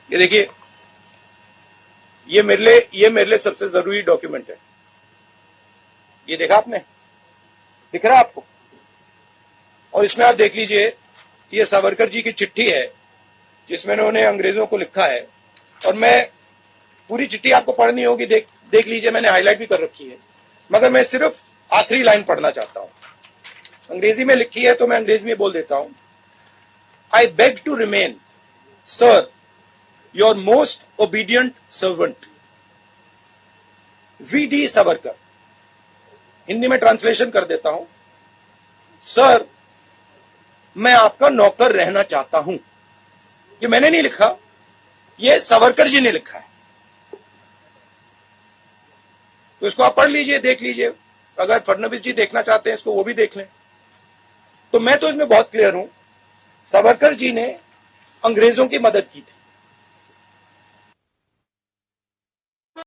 ये देखिए, ये मेरे लिए सबसे जरूरी डॉक्यूमेंट है। ये देखा आपने, दिख रहा आपको? और इसमें आप देख लीजिए, ये सावरकर जी की चिट्ठी है जिसमें उन्होंने अंग्रेजों को लिखा है। और मैं पूरी चिट्ठी आपको पढ़नी होगी, देख लीजिए, मैंने हाईलाइट भी कर रखी है, मगर मैं सिर्फ आखिरी लाइन पढ़ना चाहता हूं। अंग्रेजी में लिखी है तो मैं अंग्रेजी में बोल देता हूं। I beg to remain sir your most obedient servant V D. Savarkar. Hindi में ट्रांसलेशन कर देता हूं, सर मैं आपका नौकर रहना चाहता हूं। ये मैंने नहीं लिखा, ये सावरकर जी ने लिखा है। तो इसको आप पढ़ लीजिए, देख लीजिए। अगर फडणवीस जी देखना चाहते हैं इसको, वो भी देख लें। तो मैं तो इसमें बहुत क्लियर हूं, सावरकर जी ने अंग्रेजों की मदद की थी।